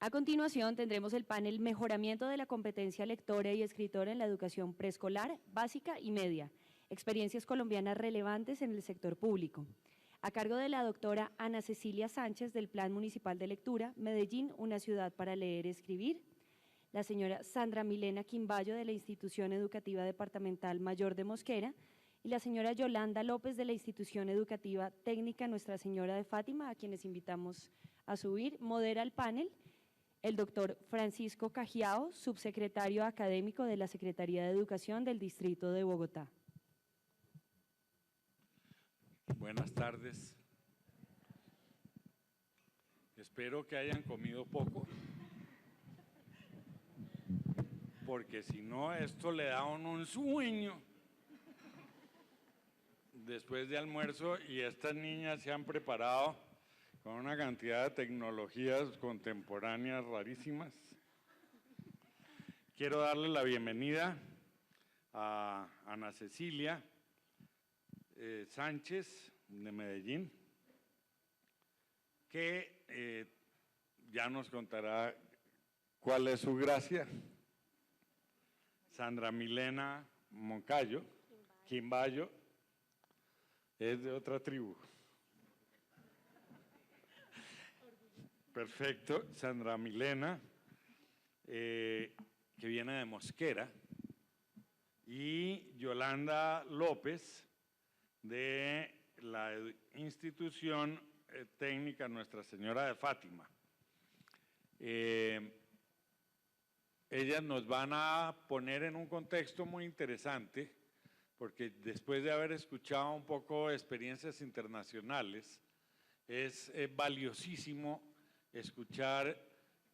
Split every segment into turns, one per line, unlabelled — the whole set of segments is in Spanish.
A continuación tendremos el panel Mejoramiento de la competencia lectora y escritora en la educación preescolar, básica y media, experiencias colombianas relevantes en el sector público, a cargo de la doctora Ana Cecilia Sánchez del Plan Municipal de Lectura, Medellín, una ciudad para leer y escribir, la señora Sandra Milena Quimbayo de la Institución Educativa Departamental Mayor de Mosquera y la señora Yolanda López de la Institución Educativa Técnica Nuestra Señora de Fátima, a quienes invitamos a subir. Modera el panel el doctor Francisco Cajiao, subsecretario académico de la Secretaría de Educación del Distrito de Bogotá.
Buenas tardes. Espero que hayan comido poco, porque si no, esto le da a uno un sueño después de almuerzo, y estas niñas se han preparado con una cantidad de tecnologías contemporáneas rarísimas. Quiero darle la bienvenida a Ana Cecilia Sánchez de Medellín, que ya nos contará cuál es su gracia. Sandra Milena Moncayo, Quimbayo, es de otra tribu. Perfecto, Sandra Milena, que viene de Mosquera, y Yolanda López, de la Institución Técnica Nuestra Señora de Fátima. Ellas nos van a poner en un contexto muy interesante, porque después de haber escuchado un poco experiencias internacionales, es valiosísimo escuchar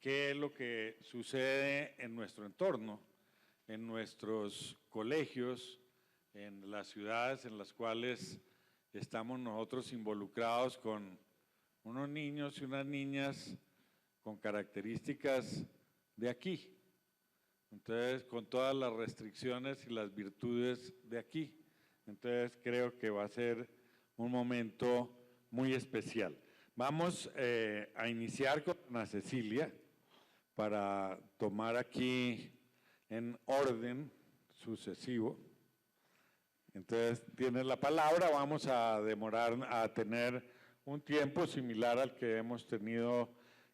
qué es lo que sucede en nuestro entorno, en nuestros colegios, en las ciudades en las cuales estamos nosotros involucrados con unos niños y unas niñas con características de aquí. Entonces, con todas las restricciones y las virtudes de aquí. Entonces, creo que va a ser un momento muy especial. Vamos a iniciar con Ana Cecilia para tomar aquí en orden sucesivo. Entonces, tienes la palabra. Vamos a demorar a tener un tiempo similar al que hemos tenido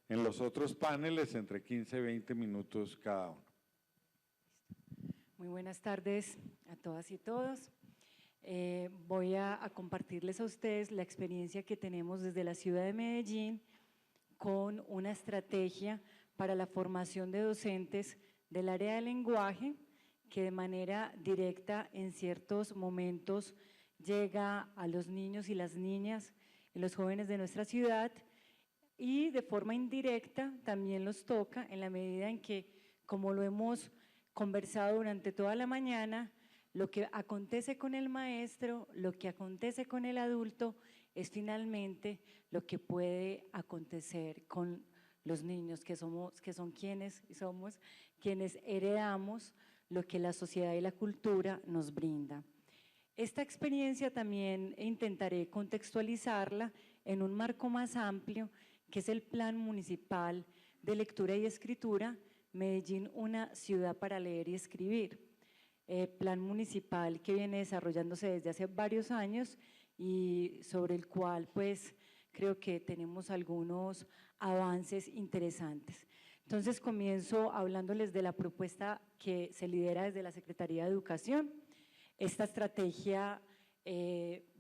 en los otros paneles, entre 15 y 20 minutos cada uno.
Muy buenas tardes a todas y todos. Voy a compartirles a ustedes la experiencia que tenemos desde la ciudad de Medellín con una estrategia para la formación de docentes del área de lenguaje que de manera directa en ciertos momentos llega a los niños y las niñas y los jóvenes de nuestra ciudad, y de forma indirecta también los toca en la medida en que, como lo hemos conversado durante toda la mañana, lo que acontece con el maestro, lo que acontece con el adulto, es finalmente lo que puede acontecer con los niños, que son quienes heredamos lo que la sociedad y la cultura nos brinda. Esta experiencia también intentaré contextualizarla en un marco más amplio, que es el Plan Municipal de Lectura y Escritura, Medellín, una ciudad para leer y escribir. Plan municipal que viene desarrollándose desde hace varios años y sobre el cual pues creo que tenemos algunos avances interesantes. Entonces comienzo hablándoles de la propuesta que se lidera desde la Secretaría de Educación. Esta estrategia,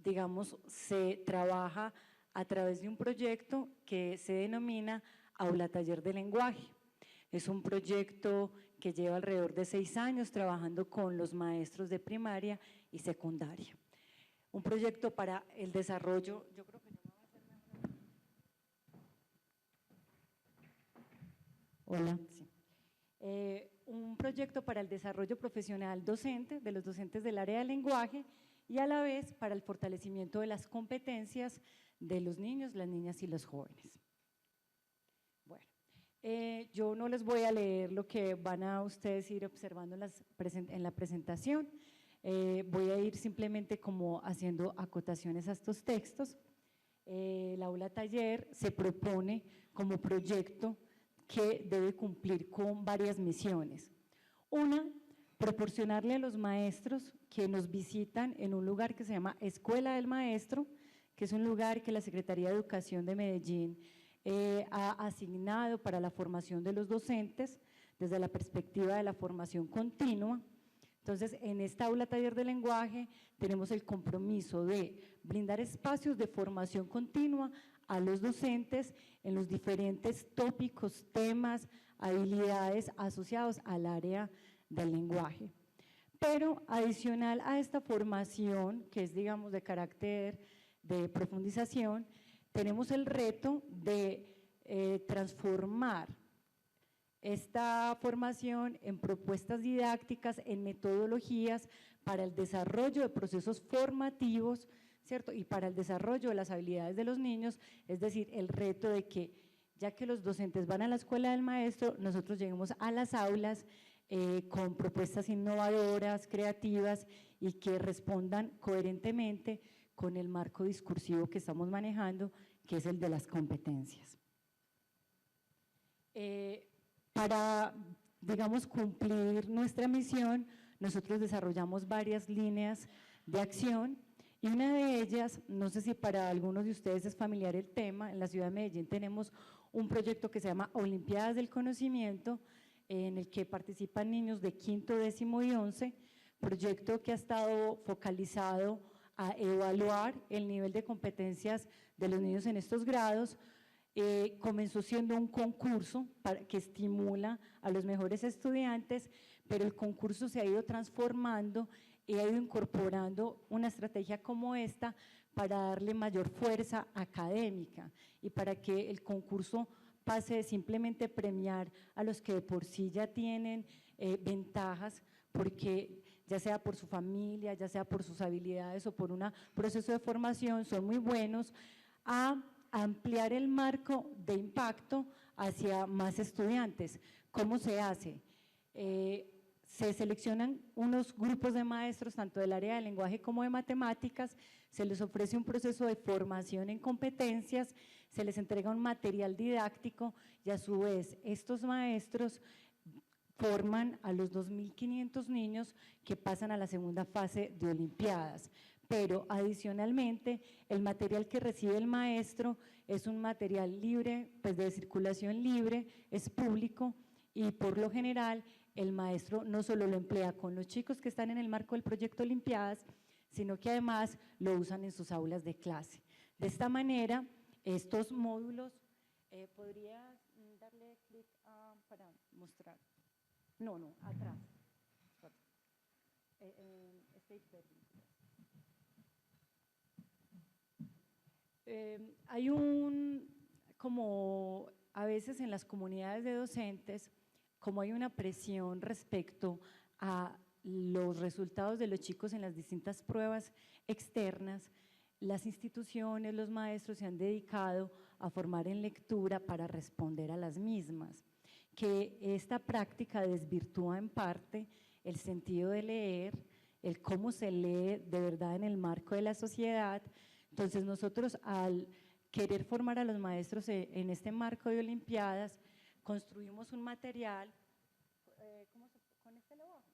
digamos, se trabaja a través de un proyecto que se denomina Aula Taller de Lenguaje. Es un proyecto que lleva alrededor de 6 años trabajando con los maestros de primaria y secundaria. Un proyecto para el desarrollo, yo creo que yo me voy a hacer mejor. Hola. Sí. Un proyecto para el desarrollo profesional docente, de los docentes del área de lenguaje, y a la vez para el fortalecimiento de las competencias de los niños, las niñas y los jóvenes. Bueno, yo no les voy a leer lo que van a ustedes ir observando en la presentación, voy a ir simplemente como haciendo acotaciones a estos textos. El aula taller se propone como proyecto que debe cumplir con varias misiones. Una, proporcionarle a los maestros que nos visitan en un lugar que se llama Escuela del Maestro, que es un lugar que la Secretaría de Educación de Medellín ha asignado para la formación de los docentes desde la perspectiva de la formación continua. Entonces, en esta aula taller de lenguaje tenemos el compromiso de brindar espacios de formación continua a los docentes en los diferentes tópicos, temas, habilidades asociados al área del lenguaje. Pero adicional a esta formación, que es, digamos, de carácter de profundización, tenemos el reto de transformar esta formación en propuestas didácticas, en metodologías para el desarrollo de procesos formativos, ¿cierto? Y para el desarrollo de las habilidades de los niños, es decir, el reto de que ya que los docentes van a la escuela del maestro, nosotros lleguemos a las aulas con propuestas innovadoras, creativas y que respondan coherentemente con el marco discursivo que estamos manejando, que es el de las competencias. Para, digamos, cumplir nuestra misión, nosotros desarrollamos varias líneas de acción y una de ellas, no sé si para algunos de ustedes es familiar el tema, en la ciudad de Medellín tenemos un proyecto que se llama Olimpiadas del Conocimiento, en el que participan niños de quinto, décimo y 11, proyecto que ha estado focalizado a evaluar el nivel de competencias de los niños en estos grados. Comenzó siendo un concurso que estimula a los mejores estudiantes, pero el concurso se ha ido transformando y ha ido incorporando una estrategia como esta para darle mayor fuerza académica y para que el concurso pase de simplemente premiar a los que de por sí ya tienen ventajas, porque ya sea por su familia, ya sea por sus habilidades o por un proceso de formación, son muy buenos, a ampliar el marco de impacto hacia más estudiantes. ¿Cómo se hace? Se seleccionan unos grupos de maestros, tanto del área de lenguaje como de matemáticas, se les ofrece un proceso de formación en competencias, se les entrega un material didáctico y a su vez estos maestros forman a los 2.500 niños que pasan a la segunda fase de Olimpiadas. Pero adicionalmente el material que recibe el maestro es un material libre, pues de circulación libre, es público y por lo general el maestro no solo lo emplea con los chicos que están en el marco del proyecto Olimpiadas, sino que además lo usan en sus aulas de clase. De esta manera, estos módulos, ¿podrías darle clic para mostrar? No, atrás. Hay como a veces en las comunidades de docentes, como hay una presión respecto a los resultados de los chicos en las distintas pruebas externas, las instituciones, los maestros se han dedicado a formar en lectura para responder a las mismas, que esta práctica desvirtúa en parte el sentido de leer, el cómo se lee de verdad en el marco de la sociedad. Entonces nosotros al querer formar a los maestros en este marco de Olimpiadas, construimos un material, con este lo bajo,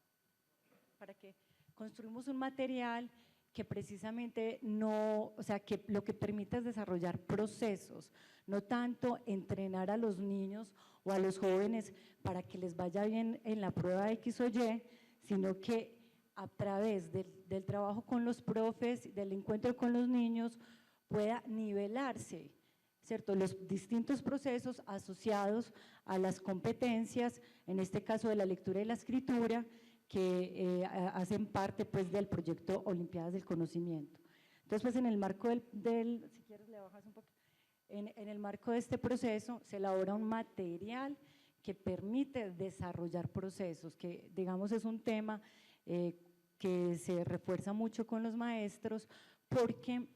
para que construimos un material que precisamente no, o sea, que lo que permite es desarrollar procesos, no tanto entrenar a los niños o a los jóvenes para que les vaya bien en la prueba X o Y, sino que a través del trabajo con los profes, del encuentro con los niños, pueda nivelarse, ¿cierto?, los distintos procesos asociados a las competencias, en este caso de la lectura y la escritura, que hacen parte pues del proyecto Olimpiadas del Conocimiento. Entonces, pues en el marco si quieres le bajas un poco, en el marco de este proceso se elabora un material que permite desarrollar procesos, que digamos es un tema que se refuerza mucho con los maestros porque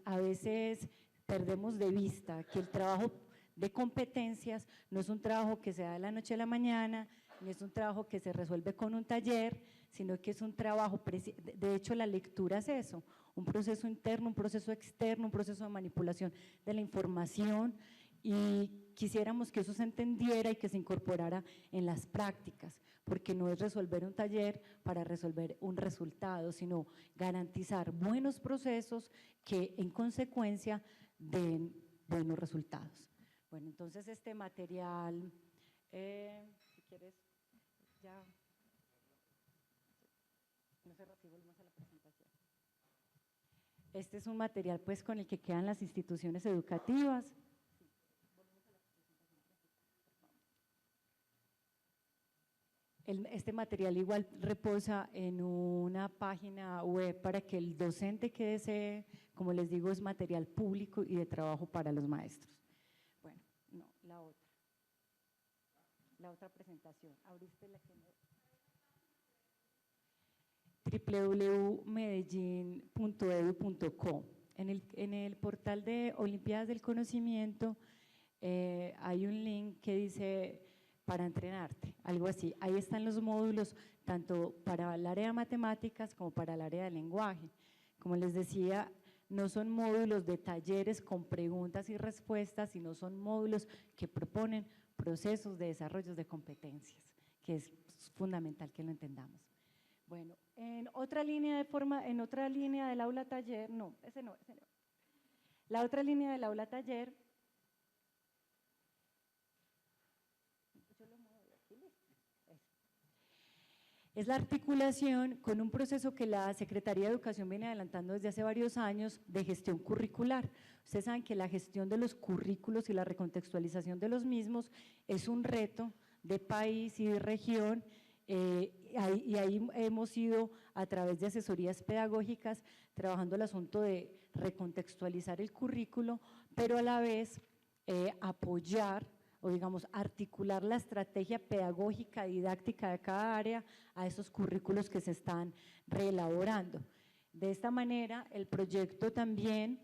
a veces perdemos de vista que el trabajo de competencias no es un trabajo que se da de la noche a la mañana, ni es un trabajo que se resuelve con un taller, sino que es un trabajo, de hecho la lectura es eso, un proceso interno, un proceso externo, un proceso de manipulación de la información y quisiéramos que eso se entendiera y que se incorporara en las prácticas, porque no es resolver un taller para resolver un resultado, sino garantizar buenos procesos que en consecuencia den buenos resultados. Bueno, entonces este material, si quieres, ya, no sé, Rocío, volvemos a la presentación. Este es un material pues con el que quedan las instituciones educativas. Este material igual reposa en una página web para que el docente que desee, como les digo, es material público y de trabajo para los maestros. Bueno, no, la otra presentación, abriste la que www.medellin.edu.co. En el portal de Olimpiadas del Conocimiento hay un link que dice para entrenarte, algo así. Ahí están los módulos, tanto para el área de matemáticas como para el área de lenguaje. Como les decía, no son módulos de talleres con preguntas y respuestas, sino son módulos que proponen procesos de desarrollo de competencias, que es fundamental que lo entendamos. Bueno, en otra línea del aula taller, no, ese no. La otra línea del aula taller es la articulación con un proceso que la Secretaría de Educación viene adelantando desde hace varios años de gestión curricular. Ustedes saben que la gestión de los currículos y la recontextualización de los mismos es un reto de país y de región, y ahí hemos ido a través de asesorías pedagógicas trabajando el asunto de recontextualizar el currículo, pero a la vez apoyar o digamos articular la estrategia pedagógica didáctica de cada área a esos currículos que se están reelaborando. De esta manera, el proyecto también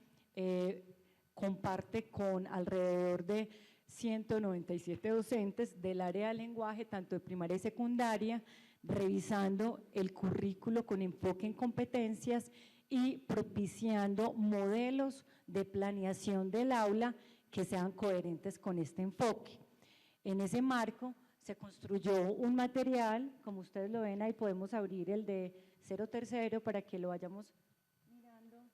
comparte con alrededor de 197 docentes del área de lenguaje, tanto de primaria y secundaria, revisando el currículo con enfoque en competencias y propiciando modelos de planeación del aula que sean coherentes con este enfoque. En ese marco se construyó un material, como ustedes lo ven ahí, podemos abrir el de 0-3 para que lo vayamos mirando.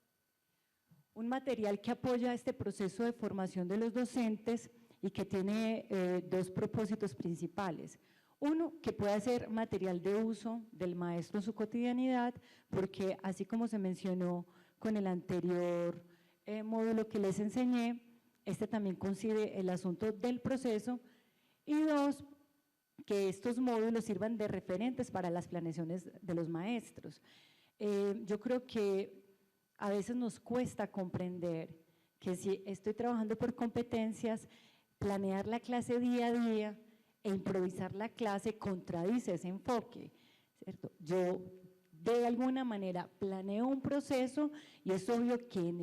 Un material que apoya este proceso de formación de los docentes y que tiene dos propósitos principales. Uno, que pueda ser material de uso del maestro en su cotidianidad, porque así como se mencionó con el anterior módulo que les enseñé, este también concibe el asunto del proceso. Y dos, que estos módulos sirvan de referentes para las planeaciones de los maestros. Yo creo que a veces nos cuesta comprender que si estoy trabajando por competencias, planear la clase día a día e improvisar la clase contradice ese enfoque, ¿cierto? Yo de alguna manera planeo un proceso y es obvio que en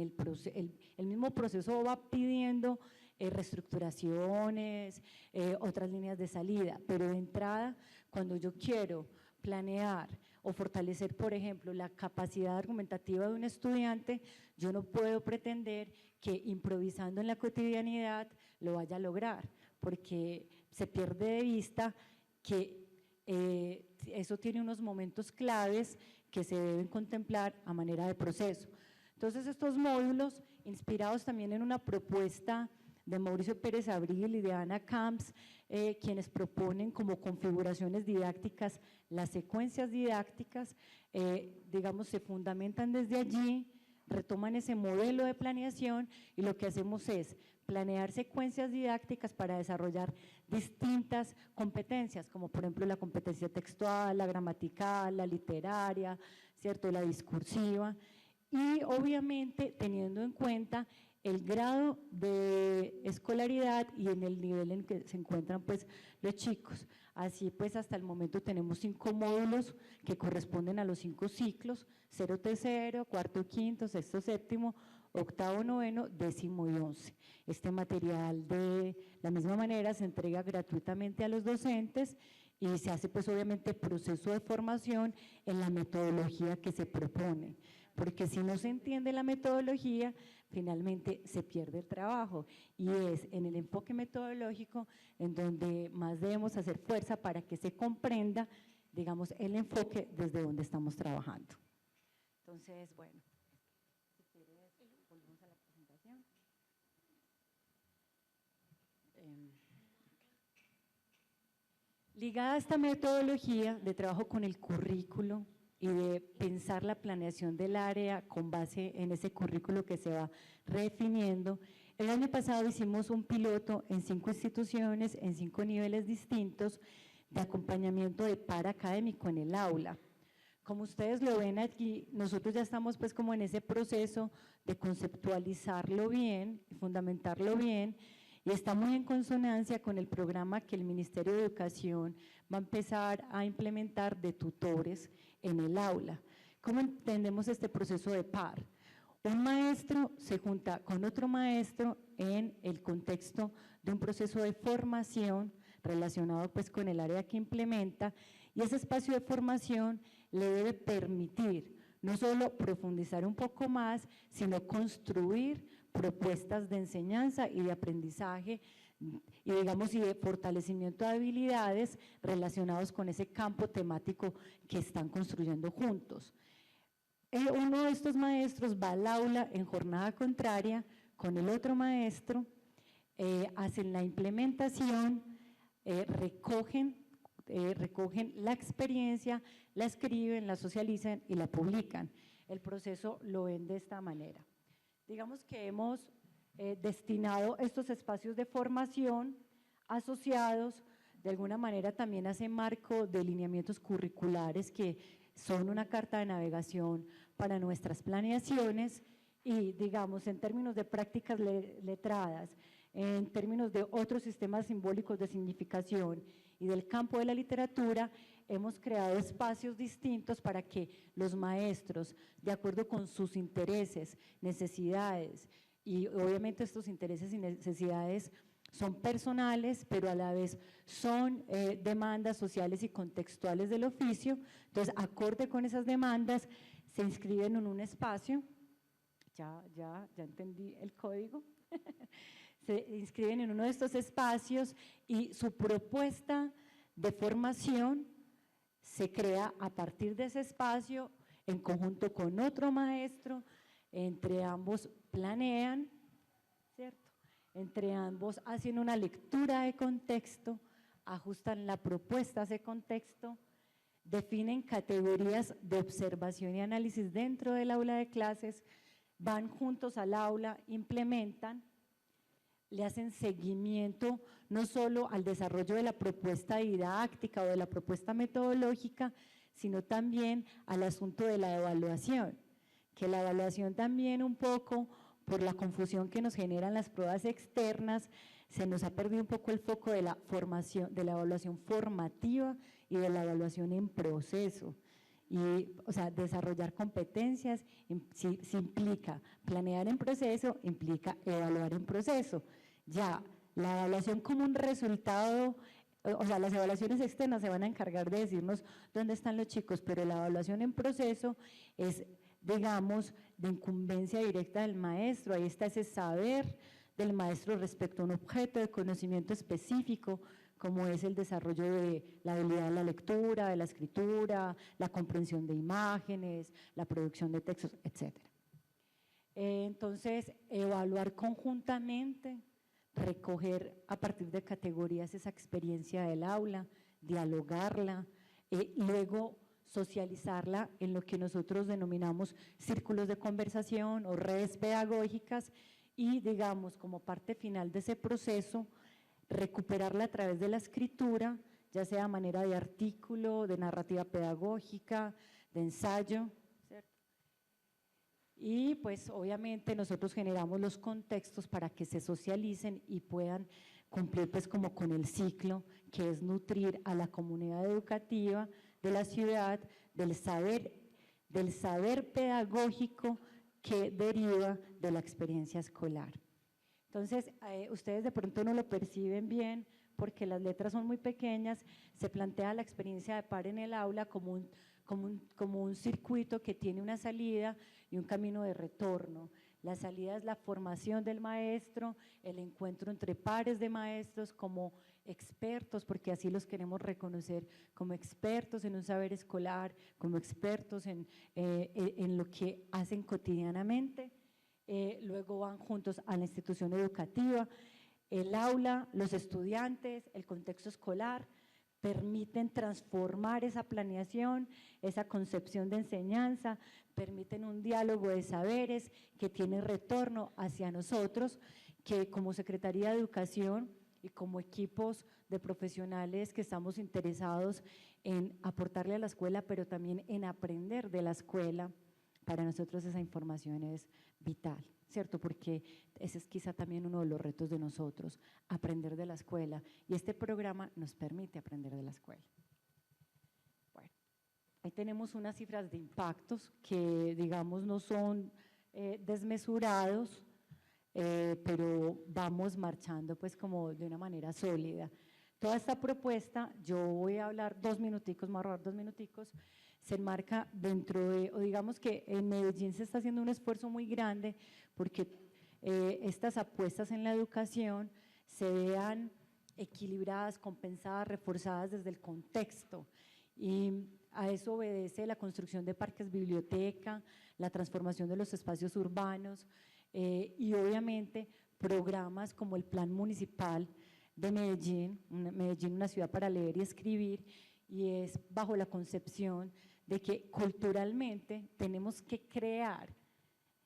el mismo proceso va pidiendo reestructuraciones, otras líneas de salida, pero de entrada, cuando yo quiero planear o fortalecer, por ejemplo, la capacidad argumentativa de un estudiante, yo no puedo pretender que improvisando en la cotidianidad lo vaya a lograr, porque se pierde de vista que eso tiene unos momentos claves que se deben contemplar a manera de proceso. Entonces, estos módulos, inspirados también en una propuesta de Mauricio Pérez Abril y de Ana Camps, quienes proponen como configuraciones didácticas las secuencias didácticas, digamos, se fundamentan desde allí, retoman ese modelo de planeación y lo que hacemos es planear secuencias didácticas para desarrollar distintas competencias, como por ejemplo la competencia textual, la gramatical, la literaria, ¿cierto?, la discursiva, y obviamente teniendo en cuenta el grado de escolaridad y en el nivel en que se encuentran pues los chicos. Así pues hasta el momento tenemos 5 módulos que corresponden a los 5 ciclos, 0-0, cuarto, quinto, sexto, séptimo, octavo, noveno, décimo y 11. Este material de la misma manera se entrega gratuitamente a los docentes y se hace pues obviamente proceso de formación en la metodología que se propone. porque si no se entiende la metodología, finalmente se pierde el trabajo, y es en el enfoque metodológico en donde más debemos hacer fuerza para que se comprenda, digamos, el enfoque desde donde estamos trabajando. Entonces, bueno, si quieres, volvemos a la presentación. Ligada a esta metodología de trabajo con el currículo y de pensar la planeación del área con base en ese currículo que se va redefiniendo, el año pasado hicimos un piloto en 5 instituciones, en 5 niveles distintos de acompañamiento de par académico en el aula. Como ustedes lo ven aquí, nosotros ya estamos pues como en ese proceso de conceptualizarlo bien, fundamentarlo bien, y está muy en consonancia con el programa que el Ministerio de Educación va a empezar a implementar de tutores en el aula. ¿Cómo entendemos este proceso de par? Un maestro se junta con otro maestro en el contexto de un proceso de formación relacionado pues con el área que implementa, y ese espacio de formación le debe permitir no solo profundizar un poco más, sino construir propuestas de enseñanza y de aprendizaje y digamos y de fortalecimiento de habilidades relacionados con ese campo temático que están construyendo juntos. Uno de estos maestros va al aula en jornada contraria con el otro maestro, hacen la implementación, recogen la experiencia, la escriben, la socializan y la publican. El proceso lo ven de esta manera. Digamos que hemos destinado estos espacios de formación asociados de alguna manera también a ese marco de lineamientos curriculares que son una carta de navegación para nuestras planeaciones y digamos en términos de prácticas letradas, en términos de otros sistemas simbólicos de significación y del campo de la literatura, hemos creado espacios distintos para que los maestros, de acuerdo con sus intereses, necesidades, y obviamente estos intereses y necesidades son personales, pero a la vez son demandas sociales y contextuales del oficio, entonces acorde con esas demandas, se inscriben en un espacio, ya entendí el código, se inscriben en uno de estos espacios y su propuesta de formación se crea a partir de ese espacio en conjunto con otro maestro, entre ambos planean, ¿cierto? Entre ambos hacen una lectura de contexto, ajustan la propuesta a ese contexto, definen categorías de observación y análisis dentro del aula de clases, van juntos al aula, implementan, le hacen seguimiento no solo al desarrollo de la propuesta didáctica o de la propuesta metodológica, sino también al asunto de la evaluación, que la evaluación también un poco por la confusión que nos generan las pruebas externas, se nos ha perdido un poco el foco de la formación, de la evaluación formativa y de la evaluación en proceso. Y, o sea, desarrollar competencias si implica planear en proceso, implica evaluar en proceso. Ya, la evaluación como un resultado, o sea, las evaluaciones externas se van a encargar de decirnos dónde están los chicos, pero la evaluación en proceso es, digamos, de incumbencia directa del maestro, ahí está ese saber del maestro respecto a un objeto de conocimiento específico, como es el desarrollo de la habilidad de la lectura, de la escritura, la comprensión de imágenes, la producción de textos, etc. Entonces, evaluar conjuntamente, recoger a partir de categorías esa experiencia del aula, dialogarla, luego socializarla en lo que nosotros denominamos círculos de conversación o redes pedagógicas y, digamos, como parte final de ese proceso, recuperarla a través de la escritura, ya sea a manera de artículo, de narrativa pedagógica, de ensayo, ¿cierto? Y pues obviamente nosotros generamos los contextos para que se socialicen y puedan cumplir pues como con el ciclo que es nutrir a la comunidad educativa de la ciudad del saber pedagógico que deriva de la experiencia escolar. Entonces, ustedes de pronto no lo perciben bien porque las letras son muy pequeñas, se plantea la experiencia de par en el aula como un circuito que tiene una salida y un camino de retorno. La salida es la formación del maestro, el encuentro entre pares de maestros como expertos, porque así los queremos reconocer, como expertos en un saber escolar, como expertos en lo que hacen cotidianamente. Luego van juntos a la institución educativa, el aula, los estudiantes, el contexto escolar, permiten transformar esa planeación, esa concepción de enseñanza, permiten un diálogo de saberes que tiene retorno hacia nosotros, que como Secretaría de Educación y como equipos de profesionales que estamos interesados en aportarle a la escuela, pero también en aprender de la escuela, para nosotros esa información es vital, ¿cierto? Porque ese es quizá también uno de los retos de nosotros, aprender de la escuela, y este programa nos permite aprender de la escuela. Bueno, ahí tenemos unas cifras de impactos que, digamos, no son desmesurados, pero vamos marchando pues como de una manera sólida. Toda esta propuesta, yo voy a hablar 2 minuticos, me voy a robar 2 minuticos, se enmarca dentro de, o digamos que en Medellín se está haciendo un esfuerzo muy grande porque estas apuestas en la educación se vean equilibradas, compensadas, reforzadas desde el contexto, y a eso obedece la construcción de parques biblioteca, la transformación de los espacios urbanos y obviamente programas como el Plan Municipal de Medellín, una ciudad para leer y escribir, y es bajo la concepción de que culturalmente tenemos que crear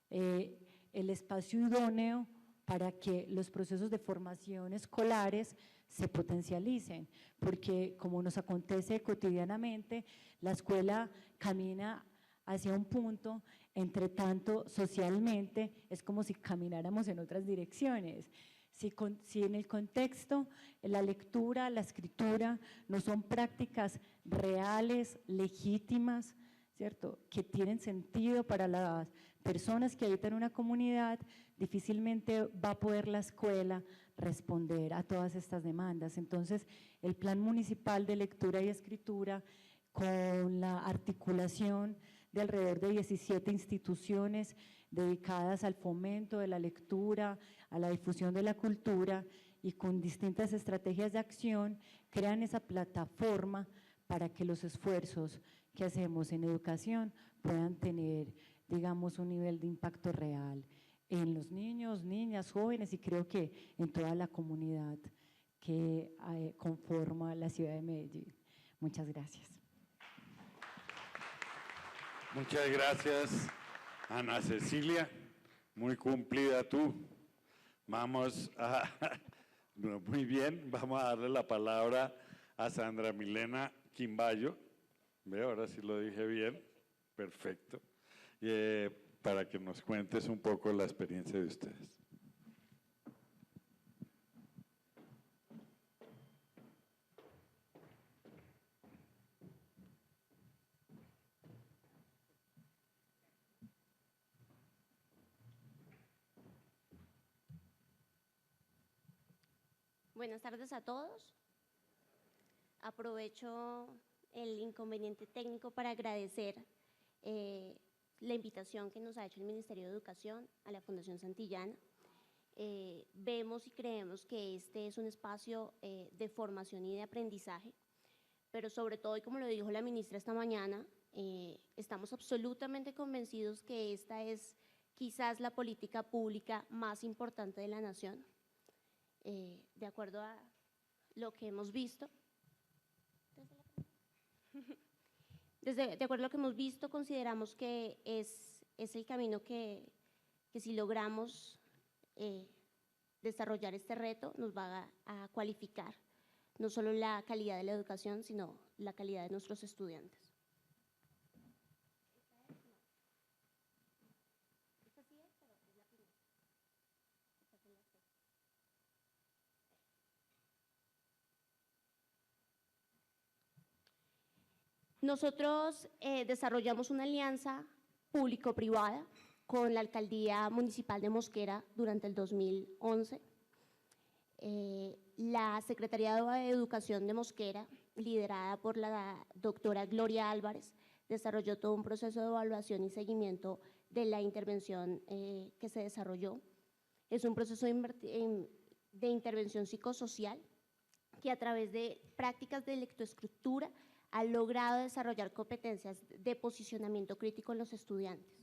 el espacio idóneo para que los procesos de formación escolares se potencialicen, porque como nos acontece cotidianamente, la escuela camina hacia un punto, entre tanto socialmente es como si camináramos en otras direcciones. Si en el contexto la lectura, la escritura no son prácticas reales, legítimas, ¿cierto?, que tienen sentido para las personas que habitan una comunidad, difícilmente va a poder la escuela responder a todas estas demandas. Entonces, el Plan Municipal de Lectura y Escritura, con la articulación de alrededor de 17 instituciones dedicadas al fomento de la lectura, a la difusión de la cultura, y con distintas estrategias de acción, crean esa plataforma para que los esfuerzos que hacemos en educación puedan tener, digamos, un nivel de impacto real en los niños, niñas, jóvenes, y creo que en toda la comunidad que conforma la ciudad de Medellín. Muchas gracias.
Muchas gracias, Ana Cecilia, muy cumplida tú. Vamos a, muy bien, vamos a darle la palabra a Sandra Milena Quimbayo. Ve, ahora sí lo dije bien, perfecto. Para que nos cuentes un poco la experiencia de ustedes.
Buenas tardes a todos. Aprovecho el inconveniente técnico para agradecer la invitación que nos ha hecho el Ministerio de Educación a la Fundación Santillana. Vemos y creemos que este es un espacio de formación y de aprendizaje, pero sobre todo, y como lo dijo la ministra esta mañana, estamos absolutamente convencidos que esta es quizás la política pública más importante de la nación. De acuerdo a lo que hemos visto, de acuerdo a lo que hemos visto, consideramos que es el camino que si logramos desarrollar este reto, nos va a cualificar no solo la calidad de la educación, sino la calidad de nuestros estudiantes. Nosotros desarrollamos una alianza público-privada con la Alcaldía Municipal de Mosquera durante el 2011. la Secretaría de Educación de Mosquera, liderada por la doctora Gloria Álvarez, desarrolló todo un proceso de evaluación y seguimiento de la intervención que se desarrolló. Es un proceso de intervención psicosocial que a través de prácticas de lectoescritura ha logrado desarrollar competencias de posicionamiento crítico en los estudiantes.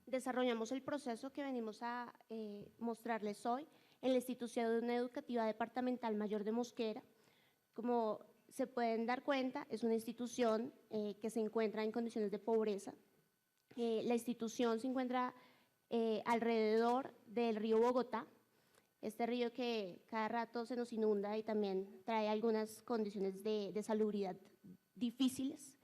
Desarrollamos el proceso que venimos a mostrarles hoy en la Institución Educativa Departamental Mayor de Mosquera. Como se pueden dar cuenta, es una institución que se encuentra en condiciones de pobreza. La institución se encuentra alrededor del río Bogotá, este río que cada rato se nos inunda y también trae algunas condiciones de salubridad difíciles,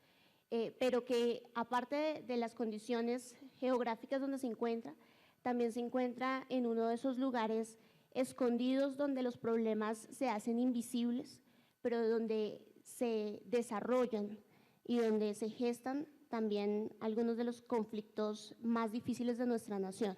pero que aparte de las condiciones geográficas donde se encuentra, también se encuentra en uno de esos lugares escondidos donde los problemas se hacen invisibles, pero donde se desarrollan y donde se gestan también algunos de los conflictos más difíciles de nuestra nación.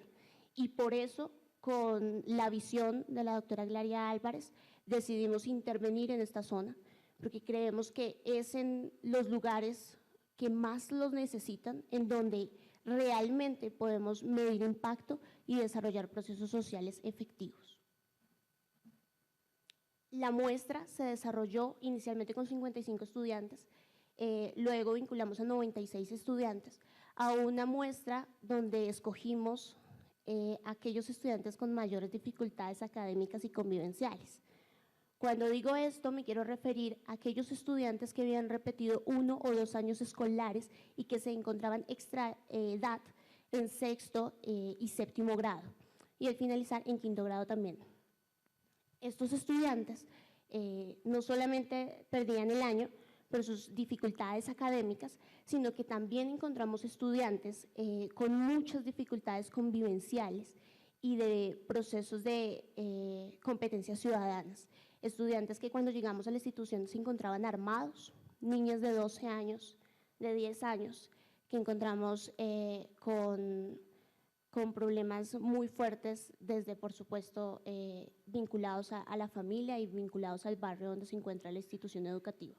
Y por eso, con la visión de la doctora Gloria Álvarez, decidimos intervenir en esta zona, porque creemos que es en los lugares que más los necesitan, en donde realmente podemos medir impacto y desarrollar procesos sociales efectivos. La muestra se desarrolló inicialmente con 55 estudiantes, luego vinculamos a 96 estudiantes a una muestra donde escogimos aquellos estudiantes con mayores dificultades académicas y convivenciales. Cuando digo esto, me quiero referir a aquellos estudiantes que habían repetido 1 o 2 años escolares y que se encontraban extra edad en 6º y 7º grado, y al finalizar en 5º grado también. Estos estudiantes no solamente perdían el año por sus dificultades académicas, sino que también encontramos estudiantes con muchas dificultades convivenciales y de procesos de competencias ciudadanas. Estudiantes que cuando llegamos a la institución se encontraban armados, niñas de 12 años, de 10 años, que encontramos con problemas muy fuertes, desde por supuesto vinculados a la familia y vinculados al barrio donde se encuentra la institución educativa.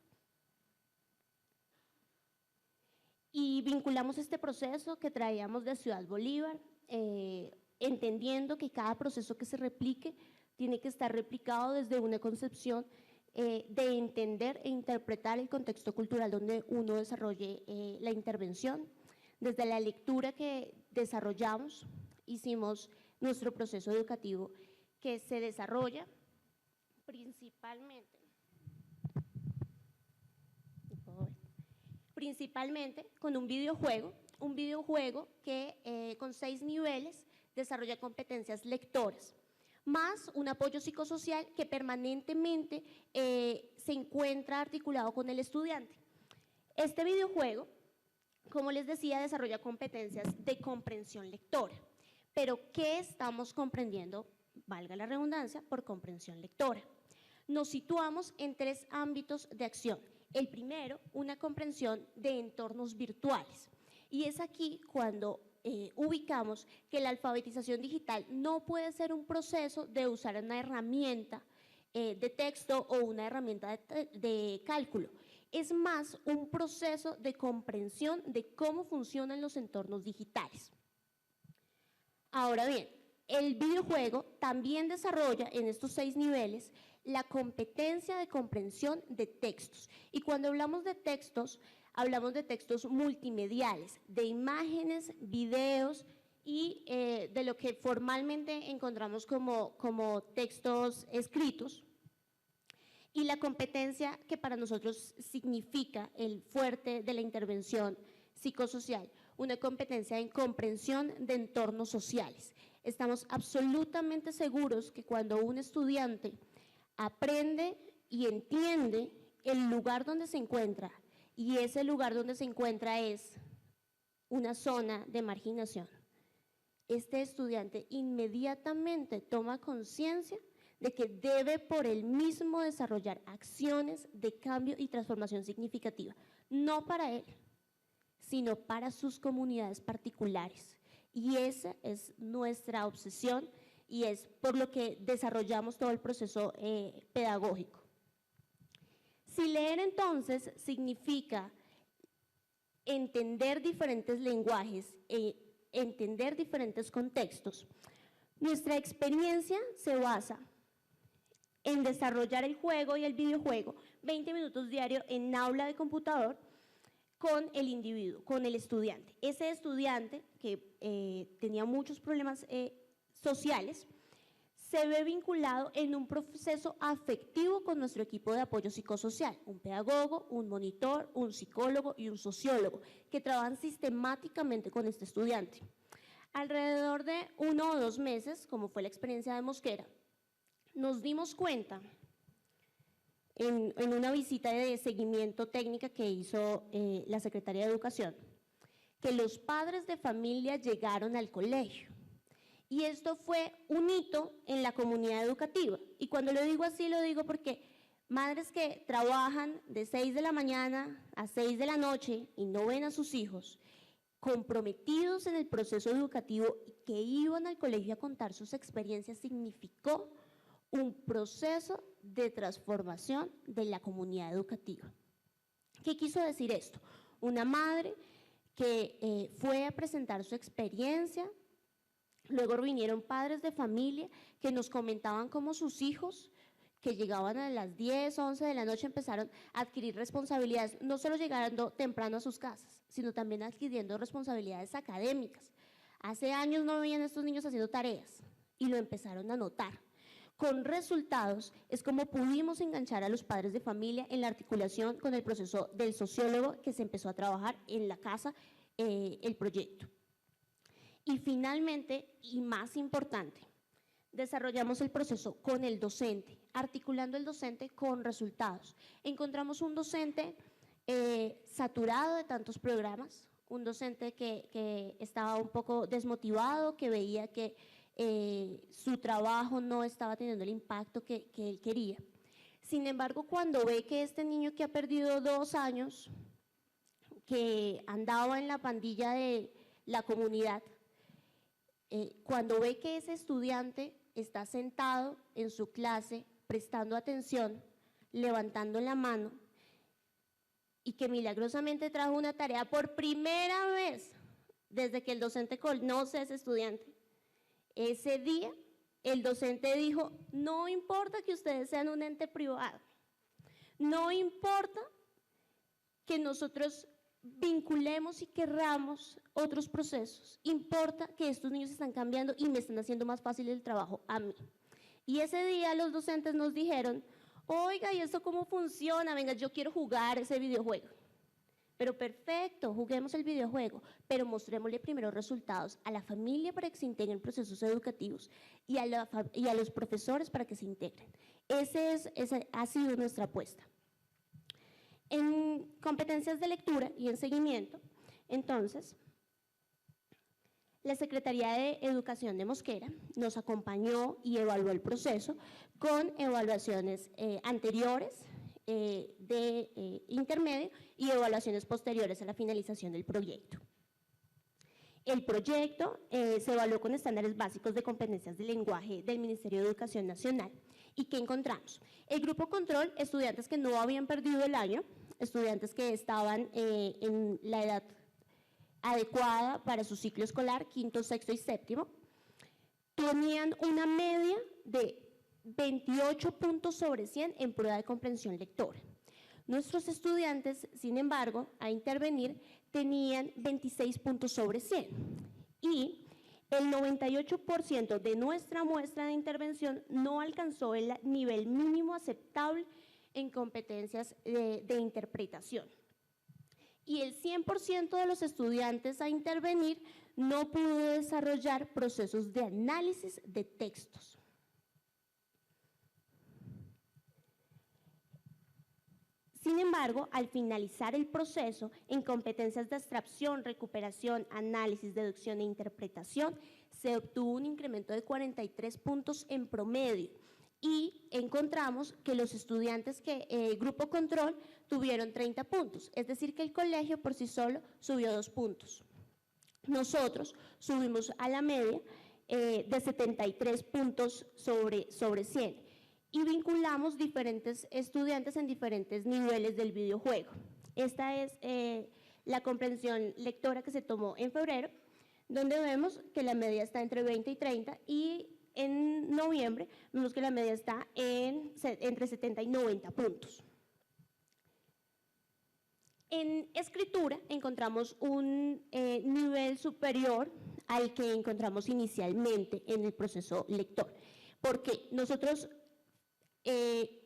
Y vinculamos este proceso que traíamos de Ciudad Bolívar, entendiendo que cada proceso que se replique tiene que estar replicado desde una concepción de entender e interpretar el contexto cultural donde uno desarrolle la intervención. Desde la lectura que desarrollamos, hicimos nuestro proceso educativo que se desarrolla principalmente con un videojuego que con 6 niveles desarrolla competencias lectoras, más un apoyo psicosocial que permanentemente se encuentra articulado con el estudiante. Este videojuego, como les decía, desarrolla competencias de comprensión lectora. Pero, ¿qué estamos comprendiendo, valga la redundancia, por comprensión lectora? Nos situamos en 3 ámbitos de acción. El primero, una comprensión de entornos virtuales. Y es aquí cuando ubicamos que la alfabetización digital no puede ser un proceso de usar una herramienta de texto o una herramienta de cálculo. Es más un proceso de comprensión de cómo funcionan los entornos digitales. Ahora bien, el videojuego también desarrolla en estos 6 niveles la competencia de comprensión de textos. Y cuando hablamos de textos multimediales, de imágenes, videos y de lo que formalmente encontramos como textos escritos. Y la competencia que para nosotros significa el fuerte de la intervención psicosocial, una competencia en comprensión de entornos sociales. Estamos absolutamente seguros que cuando un estudiante aprende y entiende el lugar donde se encuentra, y ese lugar donde se encuentra es una zona de marginación, este estudiante inmediatamente toma conciencia de que debe por él mismo desarrollar acciones de cambio y transformación significativa, no para él, sino para sus comunidades particulares. Y esa es nuestra obsesión y es por lo que desarrollamos todo el proceso pedagógico. Si leer entonces significa entender diferentes lenguajes, entender diferentes contextos, nuestra experiencia se basa en desarrollar el juego y el videojuego 20 minutos diarios en aula de computador con el individuo, con el estudiante. Ese estudiante que tenía muchos problemas sociales se ve vinculado en un proceso afectivo con nuestro equipo de apoyo psicosocial, un pedagogo, un monitor, un psicólogo y un sociólogo que trabajan sistemáticamente con este estudiante. Alrededor de 1 o 2 meses, como fue la experiencia de Mosquera, nos dimos cuenta en una visita de seguimiento técnica que hizo la Secretaría de Educación, que los padres de familia llegaron al colegio. Y esto fue un hito en la comunidad educativa. Y cuando lo digo así, lo digo porque madres que trabajan de 6 de la mañana a 6 de la noche y no ven a sus hijos, comprometidos en el proceso educativo y que iban al colegio a contar sus experiencias, significó un proceso de transformación de la comunidad educativa. ¿Qué quiso decir esto? Una madre que fue a presentar su experiencia, luego vinieron padres de familia que nos comentaban cómo sus hijos, que llegaban a las 10, 11 de la noche, empezaron a adquirir responsabilidades, no solo llegando temprano a sus casas, sino también adquiriendo responsabilidades académicas. Hace años no veían a estos niños haciendo tareas y lo empezaron a notar. Con resultados es como pudimos enganchar a los padres de familia en la articulación con el proceso del sociólogo que se empezó a trabajar en la casa, el proyecto. Y finalmente, y más importante, desarrollamos el proceso con el docente, articulando el docente con resultados. Encontramos un docente saturado de tantos programas, un docente que estaba un poco desmotivado, que veía que su trabajo no estaba teniendo el impacto que él quería. Sin embargo, cuando ve que este niño que ha perdido 2 años, que andaba en la pandilla de la comunidad, cuando ve que ese estudiante está sentado en su clase, prestando atención, levantando la mano, y que milagrosamente trajo una tarea por primera vez desde que el docente conoce a ese estudiante, ese día el docente dijo: no importa que ustedes sean un ente privado, no importa que nosotros vinculemos y querramos otros procesos, importa que estos niños están cambiando y me están haciendo más fácil el trabajo a mí. Y ese día los docentes nos dijeron: oiga, ¿y esto cómo funciona? Venga, yo quiero jugar ese videojuego. Pero perfecto, juguemos el videojuego, pero mostrémosle primero resultados a la familia para que se integren en procesos educativos y a los profesores para que se integren. Esa ha sido nuestra apuesta. En competencias de lectura y en seguimiento, entonces, la Secretaría de Educación de Mosquera nos acompañó y evaluó el proceso con evaluaciones anteriores, de intermedio y evaluaciones posteriores a la finalización del proyecto. El proyecto se evaluó con estándares básicos de competencias de lenguaje del Ministerio de Educación Nacional. ¿Y qué encontramos? El grupo control, estudiantes que no habían perdido el año, estudiantes que estaban en la edad adecuada para su ciclo escolar, quinto, sexto y séptimo, tenían una media de 28 puntos sobre 100 en prueba de comprensión lectora. Nuestros estudiantes, sin embargo, a intervenir, tenían 26 puntos sobre 100 y el 98% de nuestra muestra de intervención no alcanzó el nivel mínimo aceptable en competencias de interpretación. Y el 100% de los estudiantes a intervenir no pudo desarrollar procesos de análisis de textos. Sin embargo, al finalizar el proceso en competencias de abstracción, recuperación, análisis, deducción e interpretación, se obtuvo un incremento de 43 puntos en promedio y encontramos que los estudiantes grupo control tuvieron 30 puntos, es decir que el colegio por sí solo subió 2 puntos. Nosotros subimos a la media de 73 puntos sobre 100 y vinculamos diferentes estudiantes en diferentes niveles del videojuego. Esta es la comprensión lectora que se tomó en febrero, donde vemos que la media está entre 20 y 30 y en noviembre vemos que la media está entre 70 y 90 puntos. En escritura encontramos un nivel superior al que encontramos inicialmente en el proceso lector, porque nosotros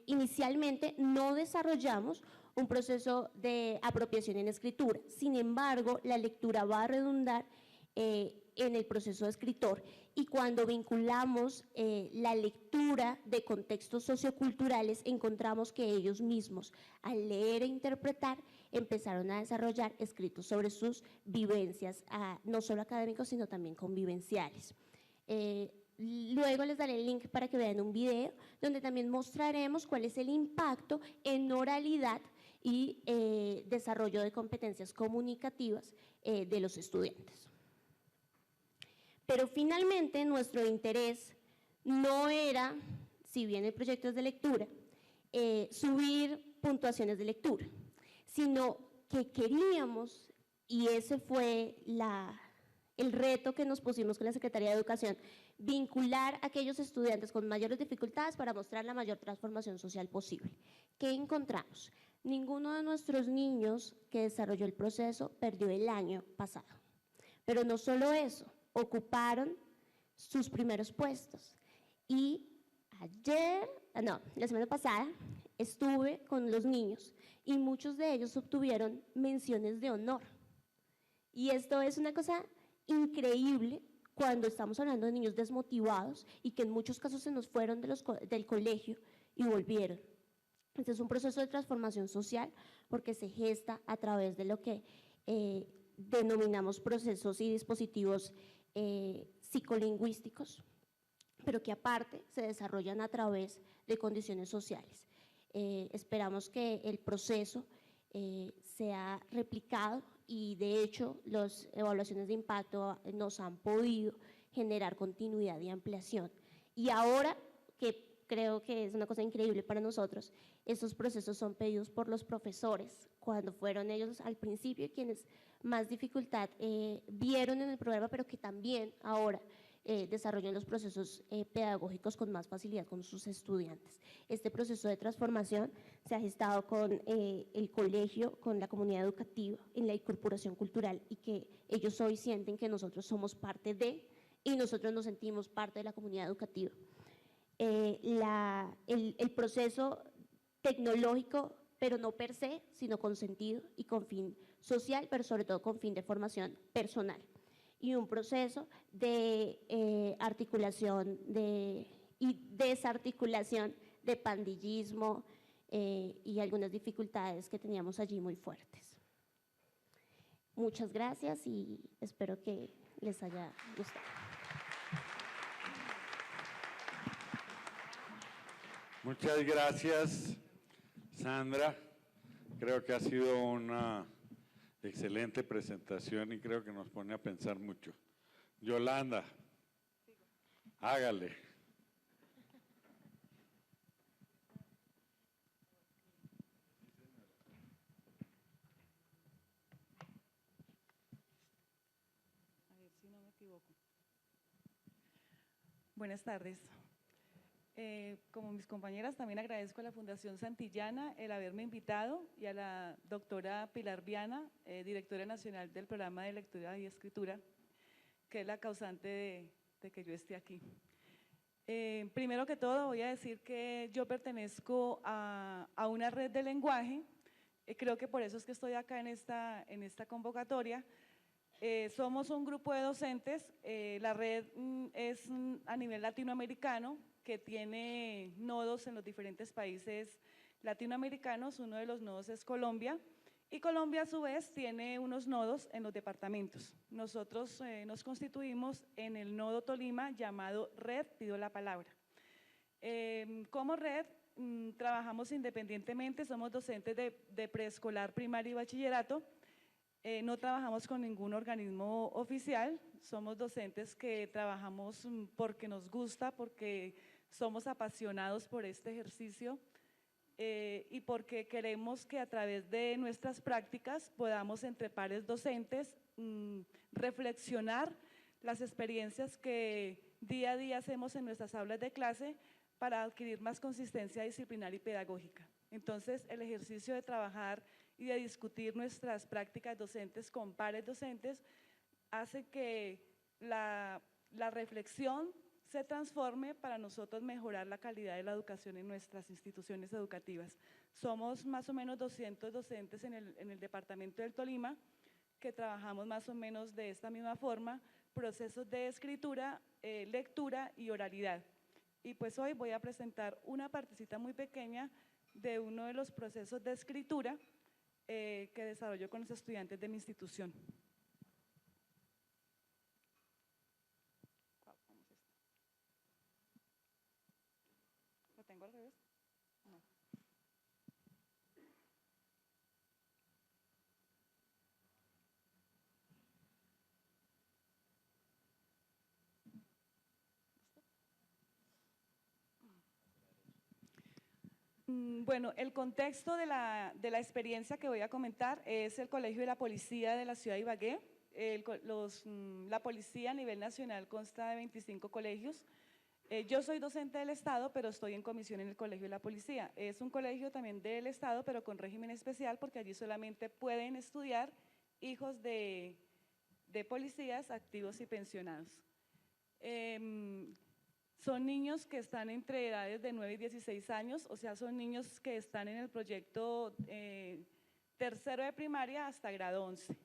inicialmente no desarrollamos un proceso de apropiación en escritura, sin embargo, la lectura va a redundar en el proceso de escritor y cuando vinculamos la lectura de contextos socioculturales encontramos que ellos mismos al leer e interpretar empezaron a desarrollar escritos sobre sus vivencias, no solo académicos sino también convivenciales. Luego les daré el link para que vean un video donde también mostraremos cuál es el impacto en oralidad y desarrollo de competencias comunicativas de los estudiantes. Pero finalmente nuestro interés no era, si bien el proyecto es de lectura, subir puntuaciones de lectura, sino que queríamos, y ese fue el reto que nos pusimos con la Secretaría de Educación, vincular a aquellos estudiantes con mayores dificultades para mostrar la mayor transformación social posible. ¿Qué encontramos? Ninguno de nuestros niños que desarrolló el proceso perdió el año pasado, pero no solo eso, ocuparon sus primeros puestos. Y la semana pasada estuve con los niños y muchos de ellos obtuvieron menciones de honor. Y esto es una cosa increíble cuando estamos hablando de niños desmotivados y que en muchos casos se nos fueron del colegio y volvieron. Este es un proceso de transformación social porque se gesta a través de lo que denominamos procesos y dispositivos psicolingüísticos, pero que aparte se desarrollan a través de condiciones sociales. Esperamos que el proceso sea replicado y de hecho las evaluaciones de impacto nos han podido generar continuidad y ampliación. Y ahora, que creo que es una cosa increíble para nosotros, estos procesos son pedidos por los profesores, cuando fueron ellos al principio quienes más dificultad vieron en el programa, pero que también ahora desarrollan los procesos pedagógicos con más facilidad con sus estudiantes. Este proceso de transformación se ha gestado con el colegio, con la comunidad educativa, en la incorporación cultural y que ellos hoy sienten que nosotros somos parte de y nosotros nos sentimos parte de la comunidad educativa. El proceso tecnológico, pero no per se, sino con sentido y con fin social, pero sobre todo con fin de formación personal. Y un proceso de articulación y desarticulación de pandillismo y algunas dificultades que teníamos allí muy fuertes. Muchas gracias y espero que les haya gustado.
Muchas gracias, Sandra. Creo que ha sido una excelente presentación y creo que nos pone a pensar mucho. Yolanda, hágale.
A ver si no me equivoco. Buenas tardes. Como mis compañeras, también agradezco a la Fundación Santillana el haberme invitado y a la doctora Pilar Viana, directora nacional del programa de lectura y escritura, que es la causante de que yo esté aquí. Primero que todo voy a decir que yo pertenezco a una red de lenguaje, creo que por eso es que estoy acá en esta convocatoria. Somos un grupo de docentes, la red es a nivel latinoamericano, que tiene nodos en los diferentes países latinoamericanos. Uno de los nodos es Colombia y Colombia a su vez tiene unos nodos en los departamentos. Nosotros nos constituimos en el nodo Tolima llamado Red Pido la Palabra. Como red trabajamos independientemente, somos docentes de preescolar, primaria y bachillerato. No trabajamos con ningún organismo oficial, somos docentes que trabajamos porque nos gusta, porque somos apasionados por este ejercicio y porque queremos que a través de nuestras prácticas podamos entre pares docentes reflexionar las experiencias que día a día hacemos en nuestras aulas de clase para adquirir más consistencia disciplinar y pedagógica. Entonces, el ejercicio de trabajar y de discutir nuestras prácticas docentes con pares docentes hace que la reflexión se transforme para nosotros mejorar la calidad de la educación en nuestras instituciones educativas. Somos más o menos 200 docentes en el departamento del Tolima que trabajamos más o menos de esta misma forma, procesos de escritura, lectura y oralidad. Y pues hoy voy a presentar una partecita muy pequeña de uno de los procesos de escritura que desarrollo con los estudiantes de mi institución. ¿Lo tengo al revés? No. Bueno, el contexto de la experiencia que voy a comentar es el Colegio de la Policía de la ciudad de Ibagué. La policía a nivel nacional consta de 25 colegios. Yo soy docente del Estado, pero estoy en comisión en el Colegio de la Policía. Es un colegio también del Estado, pero con régimen especial, porque allí solamente pueden estudiar hijos de policías activos y pensionados. Son niños que están entre edades de 9 y 16 años, o sea, son niños que están en el proyecto tercero de primaria hasta grado 11.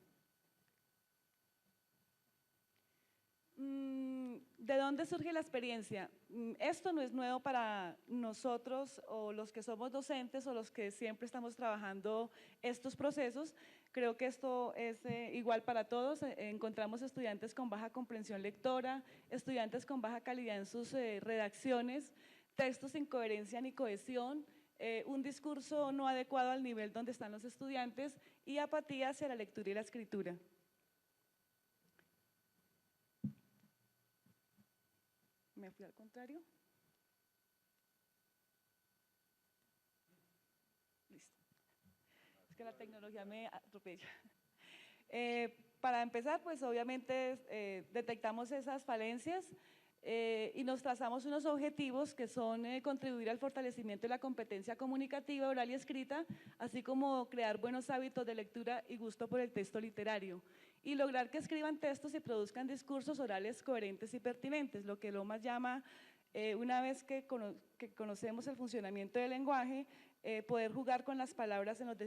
¿De dónde surge la experiencia? Esto no es nuevo para nosotros o los que somos docentes o los que siempre estamos trabajando estos procesos. Creo que esto es igual para todos. Encontramos estudiantes con baja comprensión lectora, estudiantes con baja calidad en sus redacciones, textos sin coherencia ni cohesión, un discurso no adecuado al nivel donde están los estudiantes y apatía hacia la lectura y la escritura. ¿Me fui al contrario? Listo. Es que la tecnología me atropella. Para empezar, pues obviamente detectamos esas falencias y nos trazamos unos objetivos que son contribuir al fortalecimiento de la competencia comunicativa, oral y escrita, así como crear buenos hábitos de lectura y gusto por el texto literario y lograr que escriban textos y produzcan discursos orales coherentes y pertinentes, lo que Lomas llama, una vez que conocemos el funcionamiento del lenguaje, poder jugar con las palabras en los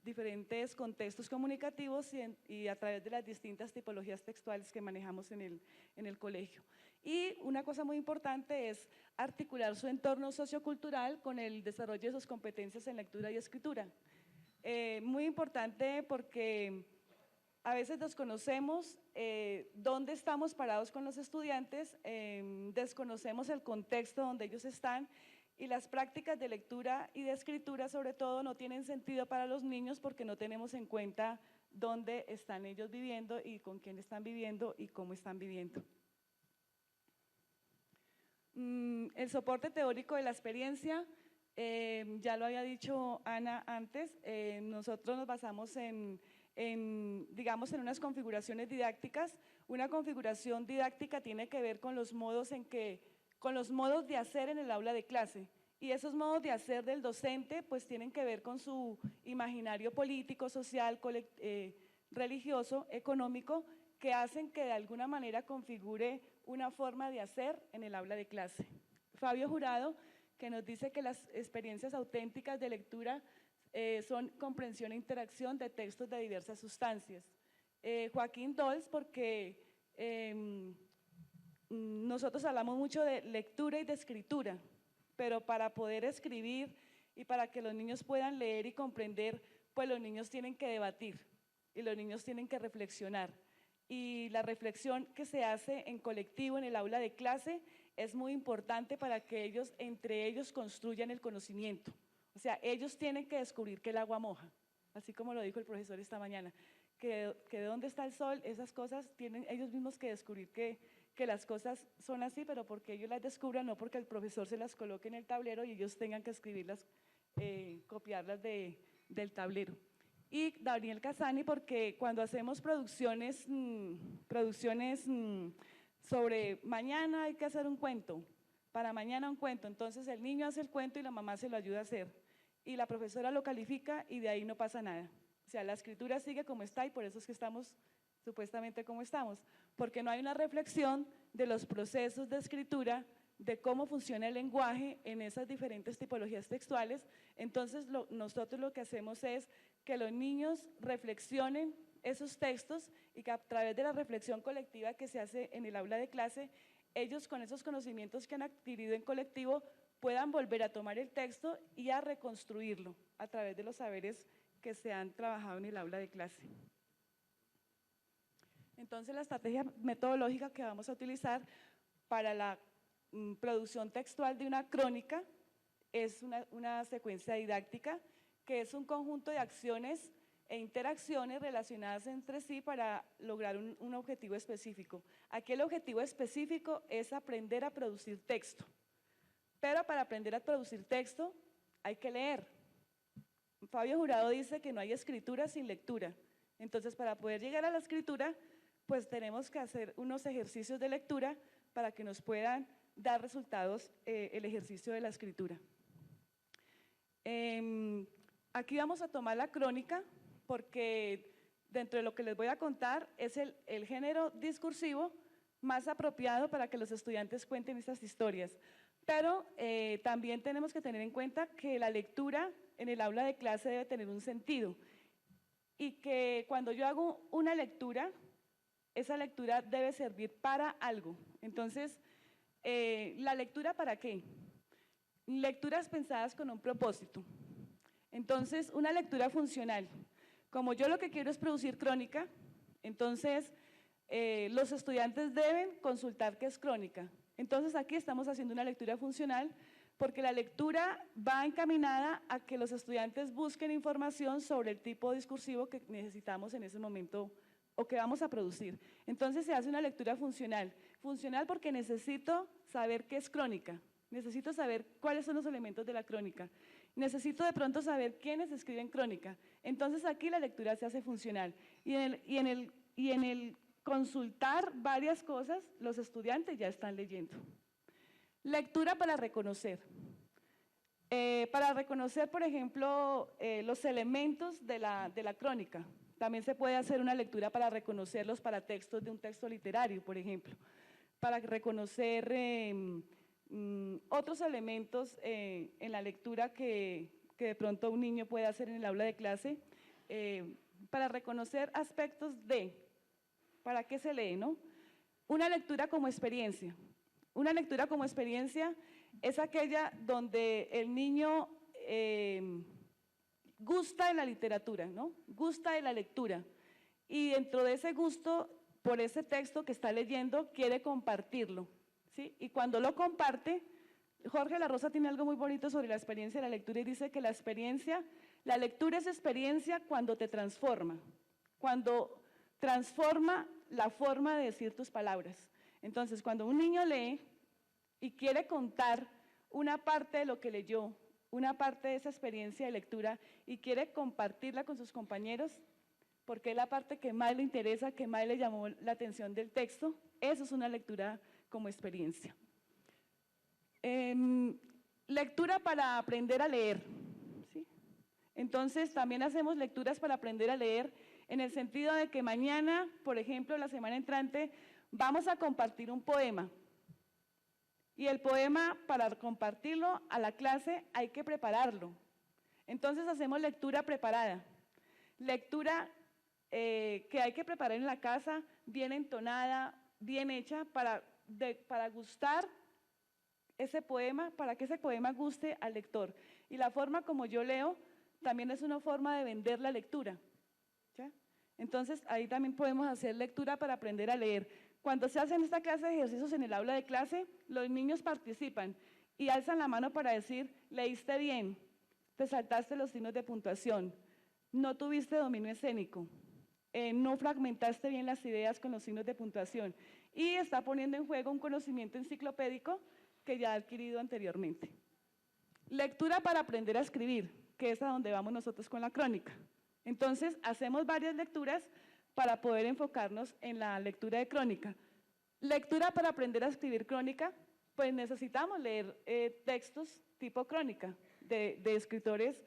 diferentes contextos comunicativos y a través de las distintas tipologías textuales que manejamos en el colegio. Y una cosa muy importante es articular su entorno sociocultural con el desarrollo de sus competencias en lectura y escritura. Muy importante porque a veces desconocemos dónde estamos parados con los estudiantes, desconocemos el contexto donde ellos están y las prácticas de lectura y de escritura sobre todo no tienen sentido para los niños porque no tenemos en cuenta dónde están ellos viviendo y con quién están viviendo y cómo están viviendo. El soporte teórico de la experiencia, ya lo había dicho Ana antes, nosotros nos basamos digamos, en unas configuraciones didácticas. Una configuración didáctica tiene que ver con los modos de hacer en el aula de clase. Y esos modos de hacer del docente pues tienen que ver con su imaginario político, social, religioso, económico, que hacen que de alguna manera configure una forma de hacer en el aula de clase. Fabio Jurado, que nos dice que las experiencias auténticas de lectura son comprensión e interacción de textos de diversas sustancias. Joaquín Dols, porque nosotros hablamos mucho de lectura y de escritura, pero para poder escribir y para que los niños puedan leer y comprender, pues los niños tienen que debatir y los niños tienen que reflexionar. Y la reflexión que se hace en colectivo en el aula de clase es muy importante para que ellos, entre ellos, construyan el conocimiento. O sea, ellos tienen que descubrir que el agua moja, así como lo dijo el profesor esta mañana, que de dónde está el sol, esas cosas tienen ellos mismos que descubrir que las cosas son así, pero porque ellos las descubran, no porque el profesor se las coloque en el tablero y ellos tengan que escribirlas, copiarlas del tablero. Y Daniel Casani, porque cuando hacemos producciones sobre mañana hay que hacer un cuento, para mañana un cuento, entonces el niño hace el cuento y la mamá se lo ayuda a hacer, y la profesora lo califica y de ahí no pasa nada. O sea, la escritura sigue como está y por eso es que estamos supuestamente como estamos, porque no hay una reflexión de los procesos de escritura, de cómo funciona el lenguaje en esas diferentes tipologías textuales. Entonces nosotros lo que hacemos es que los niños reflexionen esos textos y que a través de la reflexión colectiva que se hace en el aula de clase, ellos con esos conocimientos que han adquirido en colectivo puedan volver a tomar el texto y a reconstruirlo a través de los saberes que se han trabajado en el aula de clase. Entonces, la estrategia metodológica que vamos a utilizar para la producción textual de una crónica es una secuencia didáctica que es un conjunto de acciones e interacciones relacionadas entre sí para lograr un objetivo específico. Aquí el objetivo específico es aprender a producir texto, pero para aprender a producir texto hay que leer. Fabio Jurado dice que no hay escritura sin lectura, entonces para poder llegar a la escritura pues tenemos que hacer unos ejercicios de lectura para que nos puedan dar resultados el ejercicio de la escritura. Aquí vamos a tomar la crónica porque dentro de lo que les voy a contar es el género discursivo más apropiado para que los estudiantes cuenten estas historias. Pero también tenemos que tener en cuenta que la lectura en el aula de clase debe tener un sentido y que cuando yo hago una lectura, esa lectura debe servir para algo. Entonces, ¿la lectura para qué? Lecturas pensadas con un propósito. Entonces, una lectura funcional. Como yo lo que quiero es producir crónica, entonces los estudiantes deben consultar qué es crónica. Entonces, aquí estamos haciendo una lectura funcional porque la lectura va encaminada a que los estudiantes busquen información sobre el tipo discursivo que necesitamos en ese momento o que vamos a producir. Entonces se hace una lectura funcional. Funcional porque necesito saber qué es crónica, necesito saber cuáles son los elementos de la crónica, necesito de pronto saber quiénes escriben crónica. Entonces aquí la lectura se hace funcional. Y en el consultar varias cosas, los estudiantes ya están leyendo. Lectura para reconocer. Para reconocer, por ejemplo, los elementos de la crónica. También se puede hacer una lectura para reconocer los paratextos de un texto literario, por ejemplo, para reconocer otros elementos en la lectura que de pronto un niño puede hacer en el aula de clase, para reconocer aspectos de, ¿para qué se lee, no? Una lectura como experiencia. Una lectura como experiencia es aquella donde el niño gusta de la literatura, ¿no? Gusta de la lectura y dentro de ese gusto por ese texto que está leyendo quiere compartirlo, ¿sí? Y cuando lo comparte, Jorge La Rosa tiene algo muy bonito sobre la experiencia de la lectura y dice que la lectura es experiencia cuando te transforma, cuando transforma la forma de decir tus palabras. Entonces, cuando un niño lee y quiere contar una parte de lo que leyó, una parte de esa experiencia de lectura y quiere compartirla con sus compañeros, porque es la parte que más le interesa, que más le llamó la atención del texto, eso es una lectura como experiencia. Lectura para aprender a leer, ¿sí? Entonces, también hacemos lecturas para aprender a leer en el sentido de que mañana, por ejemplo, la semana entrante, vamos a compartir un poema. Y el poema, para compartirlo a la clase, hay que prepararlo. Entonces hacemos lectura preparada, lectura que hay que preparar en la casa, bien entonada, bien hecha, para gustar ese poema, para que ese poema guste al lector. Y la forma como yo leo también es una forma de vender la lectura, ¿ya? Entonces ahí también podemos hacer lectura para aprender a leer. Cuando se hacen esta clase de ejercicios en el aula de clase, los niños participan y alzan la mano para decir, leíste bien, te saltaste los signos de puntuación, no tuviste dominio escénico, no fragmentaste bien las ideas con los signos de puntuación y está poniendo en juego un conocimiento enciclopédico que ya ha adquirido anteriormente. Lectura para aprender a escribir, que es a donde vamos nosotros con la crónica. Entonces, hacemos varias lecturas para poder enfocarnos en la lectura de crónica. Lectura para aprender a escribir crónica, pues necesitamos leer textos tipo crónica de escritores,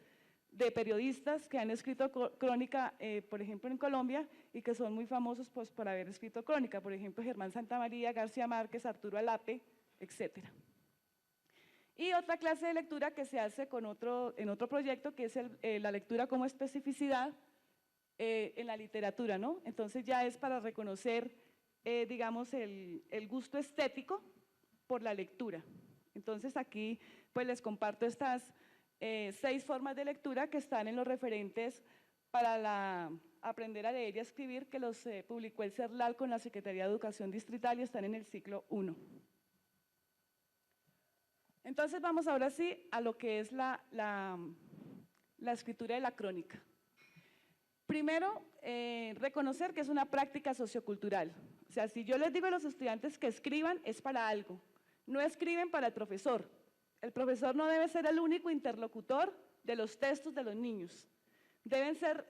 de periodistas que han escrito crónica, por ejemplo, en Colombia, y que son muy famosos pues, por haber escrito crónica, por ejemplo, Germán Santamaría, García Márquez, Arturo Alape, etc. Y otra clase de lectura que se hace en otro proyecto, que es la lectura como especificidad en la literatura, ¿no? Entonces ya es para reconocer, digamos, el gusto estético por la lectura. Entonces aquí pues les comparto estas 6 formas de lectura que están en los referentes para aprender a leer y a escribir, que los publicó el CERLAL con la Secretaría de Educación Distrital y están en el ciclo 1. Entonces vamos ahora sí a lo que es la escritura de la crónica. Primero, reconocer que es una práctica sociocultural. O sea, si yo les digo a los estudiantes que escriban, es para algo. No escriben para el profesor. El profesor no debe ser el único interlocutor de los textos de los niños. Deben ser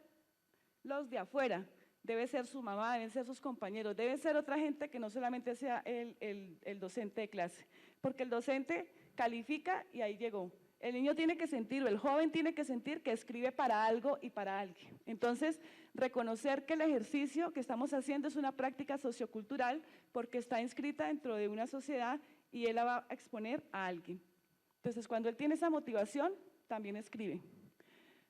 los de afuera, debe ser su mamá, deben ser sus compañeros, debe ser otra gente que no solamente sea el docente de clase. Porque el docente califica y ahí llegó. El niño tiene que sentir, o el joven tiene que sentir que escribe para algo y para alguien. Entonces, reconocer que el ejercicio que estamos haciendo es una práctica sociocultural porque está inscrita dentro de una sociedad y él la va a exponer a alguien. Entonces, cuando él tiene esa motivación, también escribe.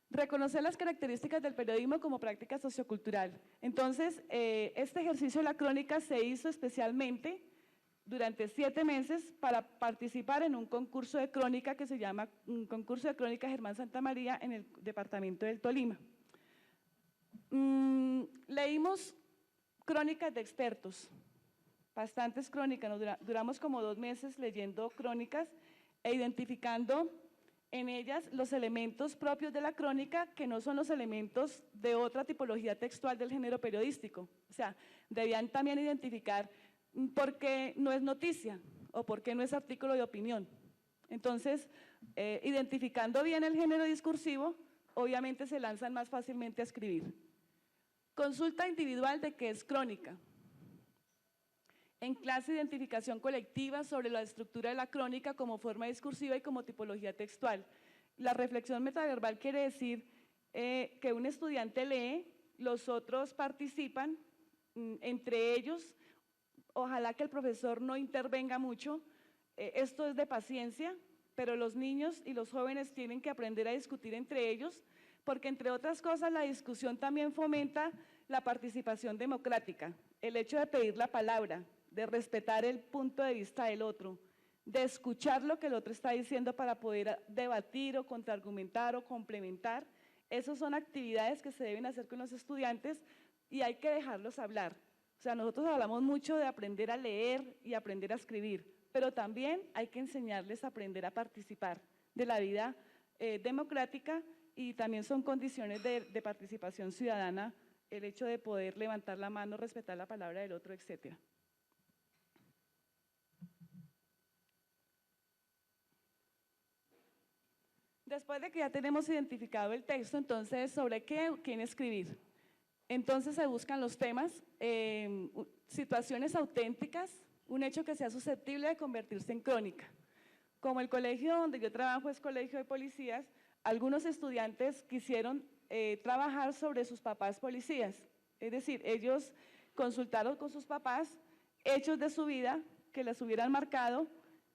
Reconocer las características del periodismo como práctica sociocultural. Entonces, este ejercicio de la crónica se hizo especialmente durante 7 meses para participar en un concurso de crónica que se llama un concurso de crónica Germán Santamaría en el departamento del Tolima. Leímos crónicas de expertos, bastantes crónicas, duramos como 2 meses leyendo crónicas e identificando en ellas los elementos propios de la crónica que no son los elementos de otra tipología textual del género periodístico. O sea, debían también identificar por qué no es noticia o por qué no es artículo de opinión. Entonces, identificando bien el género discursivo, obviamente se lanzan más fácilmente a escribir. Consulta individual de qué es crónica. En clase, identificación colectiva sobre la estructura de la crónica como forma discursiva y como tipología textual. La reflexión metaverbal quiere decir que un estudiante lee, los otros participan, entre ellos, ojalá que el profesor no intervenga mucho, esto es de paciencia, pero los niños y los jóvenes tienen que aprender a discutir entre ellos, porque entre otras cosas la discusión también fomenta la participación democrática, el hecho de pedir la palabra, de respetar el punto de vista del otro, de escuchar lo que el otro está diciendo para poder debatir o contraargumentar o complementar. Esas son actividades que se deben hacer con los estudiantes y hay que dejarlos hablar. O sea, nosotros hablamos mucho de aprender a leer y aprender a escribir, pero también hay que enseñarles a aprender a participar de la vida democrática y también son condiciones de participación ciudadana el hecho de poder levantar la mano, respetar la palabra del otro, etcétera. Después de que ya tenemos identificado el texto, entonces, ¿sobre quién escribir? Entonces se buscan los temas, situaciones auténticas, un hecho que sea susceptible de convertirse en crónica. Como el colegio donde yo trabajo es colegio de policías, algunos estudiantes quisieron trabajar sobre sus papás policías. Es decir, ellos consultaron con sus papás hechos de su vida que les hubieran marcado,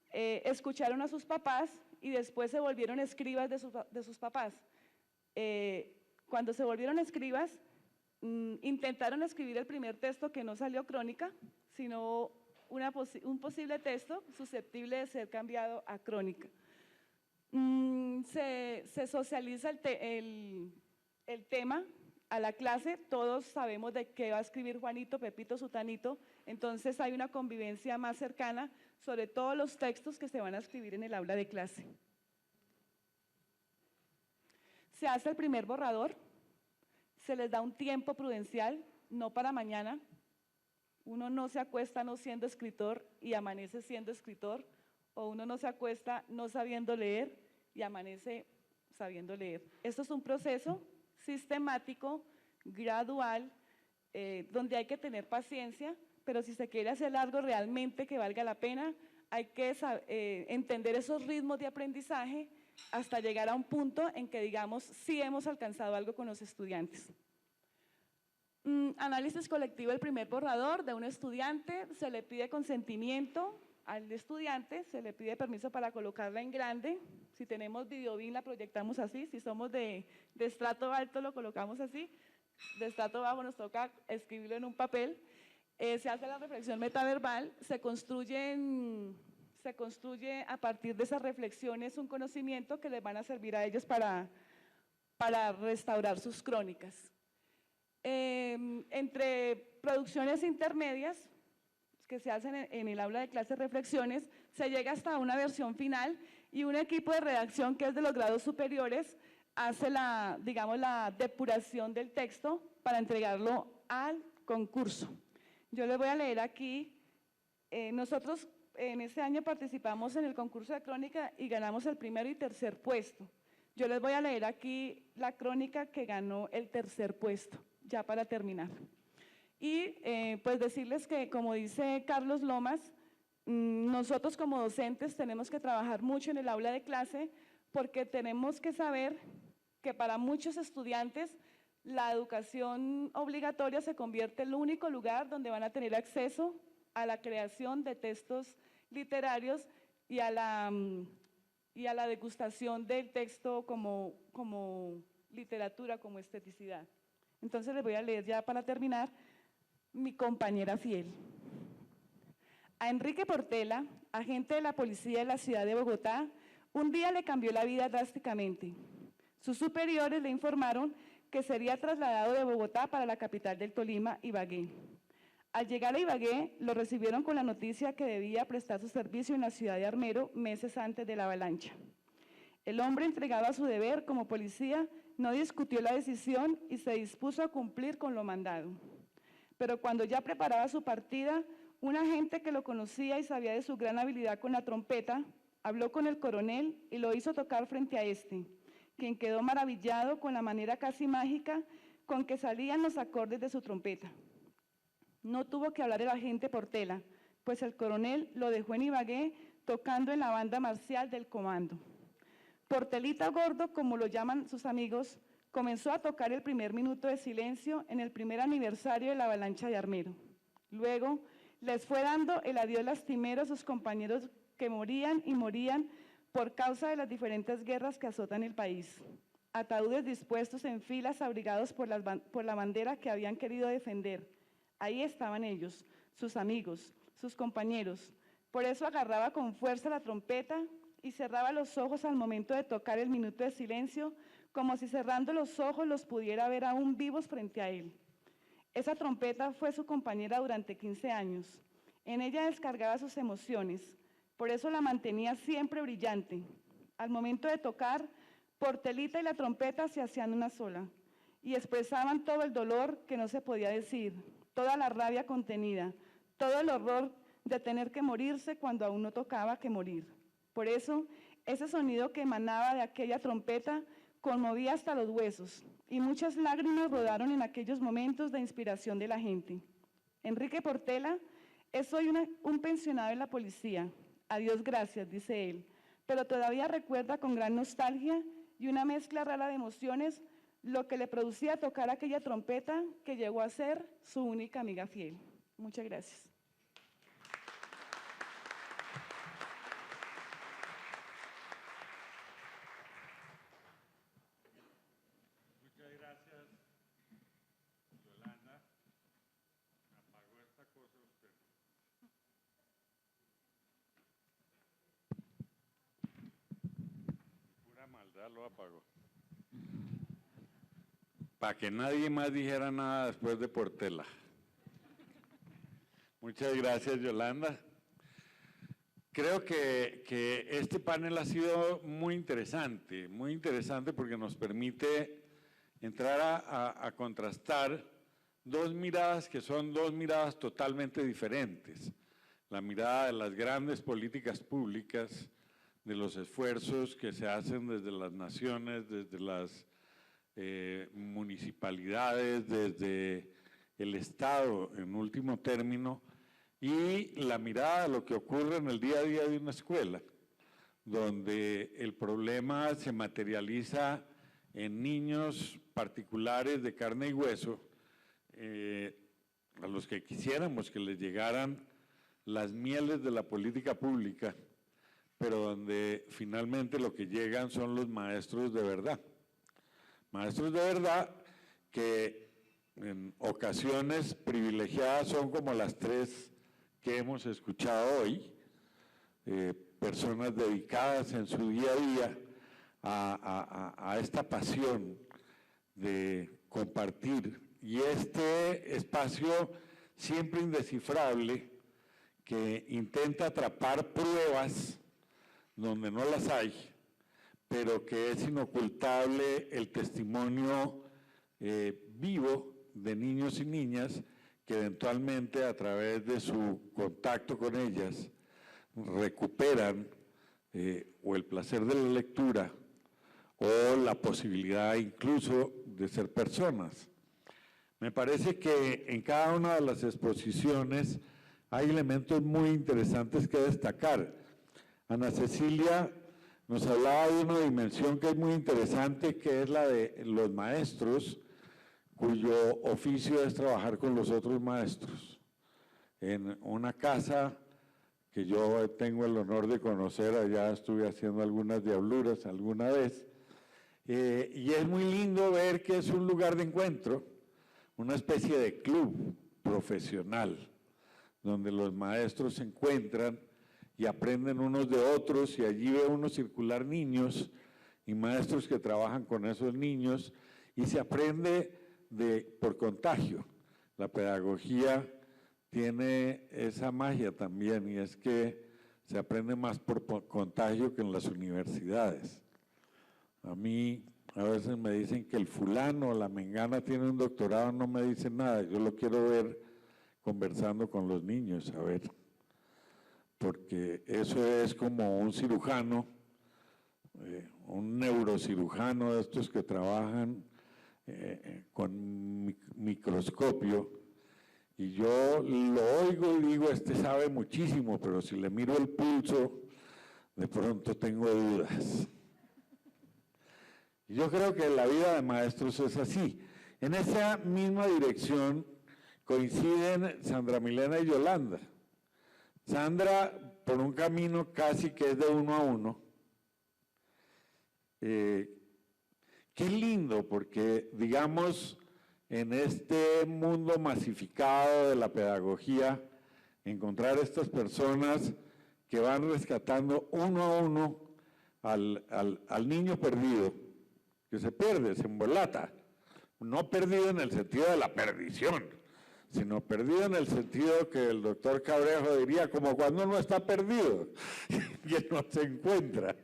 escucharon a sus papás y después se volvieron escribas de sus papás. Cuando se volvieron escribas, intentaron escribir el primer texto que no salió crónica, sino un posible texto susceptible de ser cambiado a crónica. Se socializa el tema a la clase, todos sabemos de qué va a escribir Juanito, Pepito, Sutanito, entonces hay una convivencia más cercana sobre todos los textos que se van a escribir en el aula de clase. Se hace el primer borrador, se les da un tiempo prudencial, no para mañana. Uno no se acuesta no siendo escritor y amanece siendo escritor, o uno no se acuesta no sabiendo leer y amanece sabiendo leer. Esto es un proceso sistemático, gradual, donde hay que tener paciencia, pero si se quiere hacer algo realmente que valga la pena, hay que entender esos ritmos de aprendizaje hasta llegar a un punto en que digamos sí hemos alcanzado algo con los estudiantes. Análisis colectivo, el primer borrador de un estudiante, se le pide consentimiento al estudiante, se le pide permiso para colocarla en grande. Si tenemos videobin la proyectamos así, si somos de estrato alto lo colocamos así, de estrato bajo nos toca escribirlo en un papel. Se hace la reflexión metaverbal, se construye a partir de esas reflexiones un conocimiento que les van a servir a ellos para restaurar sus crónicas. Entre producciones intermedias que se hacen en el aula de clases reflexiones, se llega hasta una versión final y un equipo de redacción que es de los grados superiores hace la depuración del texto para entregarlo al concurso. Yo les voy a leer aquí, nosotros en este año participamos en el concurso de crónica y ganamos el primero y tercer puesto. Yo les voy a leer aquí la crónica que ganó el tercer puesto, ya para terminar. Y pues decirles que, como dice Carlos Lomas, nosotros como docentes tenemos que trabajar mucho en el aula de clase porque tenemos que saber que para muchos estudiantes la educación obligatoria se convierte en el único lugar donde van a tener acceso a la creación de textos literarios y a la degustación del texto como literatura, como esteticidad. Entonces les voy a leer ya para terminar mi compañera fiel. A Enrique Portela, agente de la policía de la ciudad de Bogotá, un día le cambió la vida drásticamente. Sus superiores le informaron que sería trasladado de Bogotá para la capital del Tolima, Ibagué. Al llegar a Ibagué, lo recibieron con la noticia que debía prestar su servicio en la ciudad de Armero meses antes de la avalancha. El hombre, entregado a su deber como policía, no discutió la decisión y se dispuso a cumplir con lo mandado. Pero cuando ya preparaba su partida, un agente que lo conocía y sabía de su gran habilidad con la trompeta, habló con el coronel y lo hizo tocar frente a este, quien quedó maravillado con la manera casi mágica con que salían los acordes de su trompeta. No tuvo que hablar el agente Portela, pues el coronel lo dejó en Ibagué tocando en la banda marcial del comando. Portelita Gordo, como lo llaman sus amigos, comenzó a tocar el primer minuto de silencio en el primer aniversario de la avalancha de Armero. Luego les fue dando el adiós lastimero a sus compañeros que morían y morían por causa de las diferentes guerras que azotan el país. Ataúdes dispuestos en filas, abrigados por la bandera que habían querido defender. Ahí estaban ellos, sus amigos, sus compañeros. Por eso agarraba con fuerza la trompeta y cerraba los ojos al momento de tocar el minuto de silencio, como si cerrando los ojos los pudiera ver aún vivos frente a él. Esa trompeta fue su compañera durante 15 años. En ella descargaba sus emociones, por eso la mantenía siempre brillante. Al momento de tocar, Portelita y la trompeta se hacían una sola y expresaban todo el dolor que no se podía decir, toda la rabia contenida, todo el horror de tener que morirse cuando aún no tocaba que morir. Por eso, ese sonido que emanaba de aquella trompeta conmovía hasta los huesos y muchas lágrimas rodaron en aquellos momentos de inspiración de la gente. Enrique Portela es hoy un pensionado de la policía. A Dios gracias, dice él, pero todavía recuerda con gran nostalgia y una mezcla rara de emociones lo que le producía tocar aquella trompeta que llegó a ser su única amiga fiel. Muchas gracias.
Muchas gracias, Yolanda. Apagó esta cosa usted. Pura maldad lo apagó. Para que nadie más dijera nada después de Portela. Muchas gracias, Yolanda. Creo que este panel ha sido muy interesante porque nos permite entrar a contrastar dos miradas que son dos miradas totalmente diferentes. La mirada de las grandes políticas públicas, de los esfuerzos que se hacen desde las naciones, desde las municipalidades, desde el Estado en último término, y la mirada de lo que ocurre en el día a día de una escuela, donde el problema se materializa en niños particulares de carne y hueso, a los que quisiéramos que les llegaran las mieles de la política pública, pero donde finalmente lo que llegan son los maestros de verdad. Maestros de verdad que en ocasiones privilegiadas son como las tres que hemos escuchado hoy, personas dedicadas en su día a día a esta pasión de compartir y este espacio siempre indescifrable que intenta atrapar pruebas donde no las hay, pero que es inocultable el testimonio vivo de niños y niñas que eventualmente a través de su contacto con ellas recuperan o el placer de la lectura o la posibilidad incluso de ser personas. Me parece que en cada una de las exposiciones hay elementos muy interesantes que destacar. Ana Cecilia nos hablaba de una dimensión que es muy interesante, que es la de los maestros, cuyo oficio es trabajar con los otros maestros. En una casa que yo tengo el honor de conocer, allá estuve haciendo algunas diabluras alguna vez, y es muy lindo ver que es un lugar de encuentro, una especie de club profesional, donde los maestros se encuentran y aprenden unos de otros, y allí ve uno circular niños y maestros que trabajan con esos niños, y se aprende por contagio. La pedagogía tiene esa magia también, y es que se aprende más por contagio que en las universidades. A mí a veces me dicen que el fulano o la mengana tiene un doctorado, no me dicen nada, yo lo quiero ver conversando con los niños, a ver, porque eso es como un cirujano, un neurocirujano de estos que trabajan con microscopio, y yo lo oigo y digo, este sabe muchísimo, pero si le miro el pulso, de pronto tengo dudas. Y yo creo que la vida de maestros es así. En esa misma dirección coinciden Sandra Milena y Yolanda. Sandra, por un camino casi que es de uno a uno. Qué lindo, porque digamos, en este mundo masificado de la pedagogía, encontrar estas personas que van rescatando uno a uno al niño perdido, que se pierde, se embolata, no perdido en el sentido de la perdición, sino perdido en el sentido que el doctor Cabrejo diría, como cuando uno está perdido, que no se encuentra.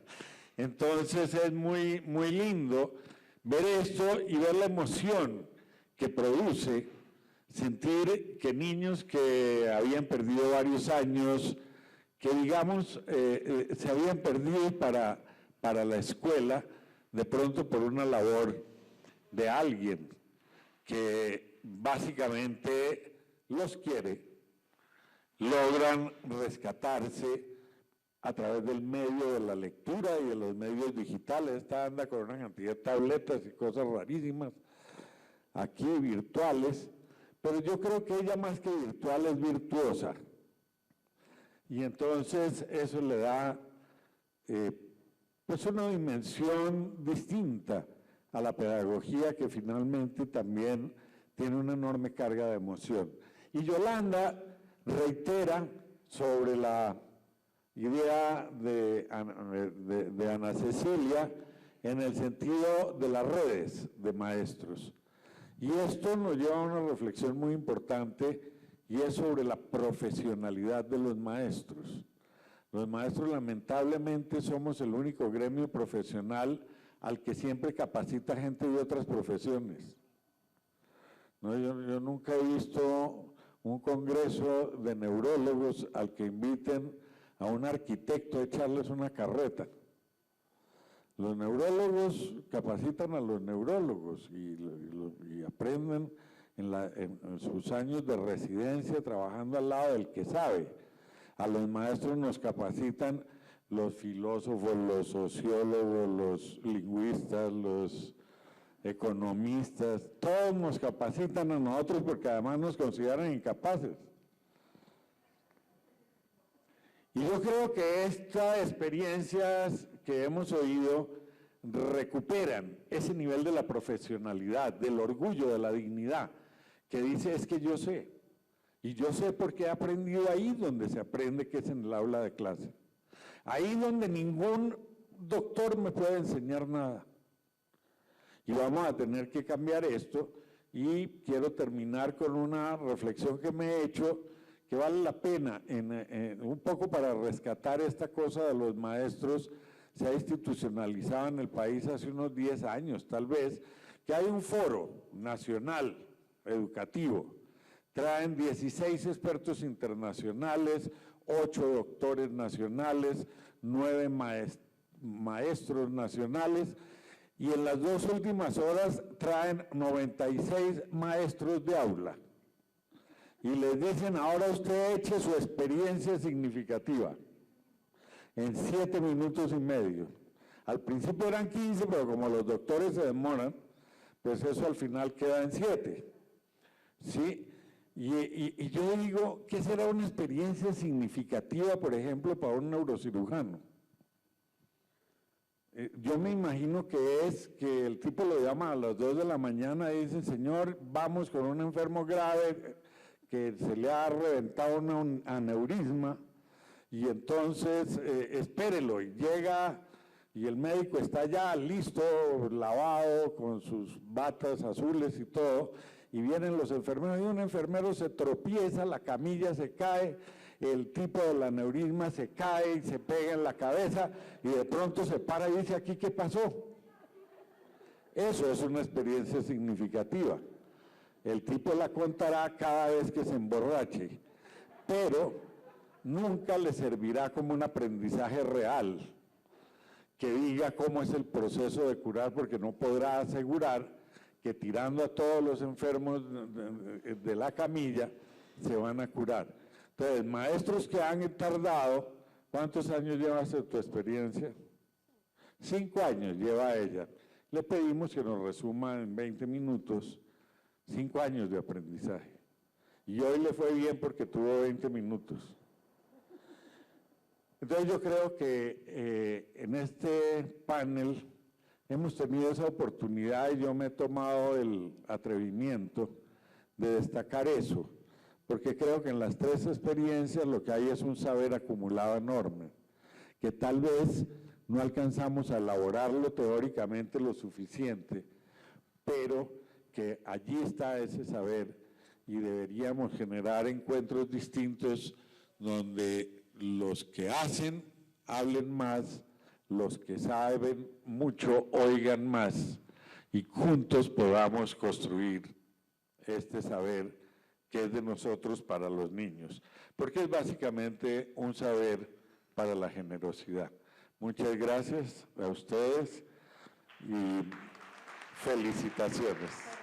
Entonces es muy, muy lindo ver esto y ver la emoción que produce sentir que niños que habían perdido varios años, que digamos se habían perdido para la escuela, de pronto por una labor de alguien que básicamente los quiere, logran rescatarse a través del medio de la lectura y de los medios digitales. Esta anda con una cantidad de tabletas y cosas rarísimas, aquí virtuales, pero yo creo que ella más que virtual es virtuosa. Y entonces eso le da pues una dimensión distinta a la pedagogía, que finalmente también tiene una enorme carga de emoción. Y Yolanda reitera sobre la idea de Ana Cecilia en el sentido de las redes de maestros. Y esto nos lleva a una reflexión muy importante, y es sobre la profesionalidad de los maestros. Los maestros lamentablemente somos el único gremio profesional al que siempre capacita gente de otras profesiones. No, yo nunca he visto un congreso de neurólogos al que inviten a un arquitecto a echarles una carreta. Los neurólogos capacitan a los neurólogos y aprenden en sus años de residencia trabajando al lado del que sabe. A los maestros nos capacitan los filósofos, los sociólogos, los lingüistas, los economistas, todos nos capacitan a nosotros porque además nos consideran incapaces. Y yo creo que estas experiencias que hemos oído recuperan ese nivel de la profesionalidad, del orgullo, de la dignidad, que dice es que yo sé, y yo sé porque he aprendido ahí donde se aprende, que es en el aula de clase. Ahí donde ningún doctor me puede enseñar nada. Y vamos a tener que cambiar esto, y quiero terminar con una reflexión que me he hecho, que vale la pena, un poco para rescatar esta cosa de los maestros. Se ha institucionalizado en el país hace unos 10 años, tal vez, que hay un foro nacional educativo. Traen 16 expertos internacionales, 8 doctores nacionales, 9 maestros nacionales, y en las 2 últimas horas traen 96 maestros de aula. Y les dicen, ahora usted eche su experiencia significativa en 7 minutos y medio. Al principio eran 15, pero como los doctores se demoran, pues eso al final queda en 7. ¿Sí? Y yo digo, ¿qué será una experiencia significativa, por ejemplo, para un neurocirujano? Yo me imagino que es que el tipo lo llama a las 2 de la mañana y dice, señor, vamos con un enfermo grave que se le ha reventado un aneurisma, y entonces espérelo, y llega y el médico está ya listo, lavado, con sus batas azules y todo, y vienen los enfermeros, y un enfermero se tropieza, la camilla se cae, el tipo del aneurisma se cae y se pega en la cabeza, y de pronto se para y dice, ¿aquí qué pasó? Eso es una experiencia significativa. El tipo la contará cada vez que se emborrache, pero nunca le servirá como un aprendizaje real que diga cómo es el proceso de curar, porque no podrá asegurar que tirando a todos los enfermos de la camilla se van a curar. Entonces, maestros que han tardado, ¿cuántos años llevas en tu experiencia? 5 años lleva ella. Le pedimos que nos resuma en 20 minutos 5 años de aprendizaje. Y hoy le fue bien porque tuvo 20 minutos. Entonces yo creo que en este panel hemos tenido esa oportunidad, y yo me he tomado el atrevimiento de destacar eso, porque creo que en las 3 experiencias lo que hay es un saber acumulado enorme, que tal vez no alcanzamos a elaborarlo teóricamente lo suficiente, pero que allí está ese saber, y deberíamos generar encuentros distintos donde los que hacen hablen más, los que saben mucho oigan más, y juntos podamos construir este saber que es de nosotros para los niños, porque es básicamente un saber para la generosidad. Muchas gracias a ustedes y felicitaciones.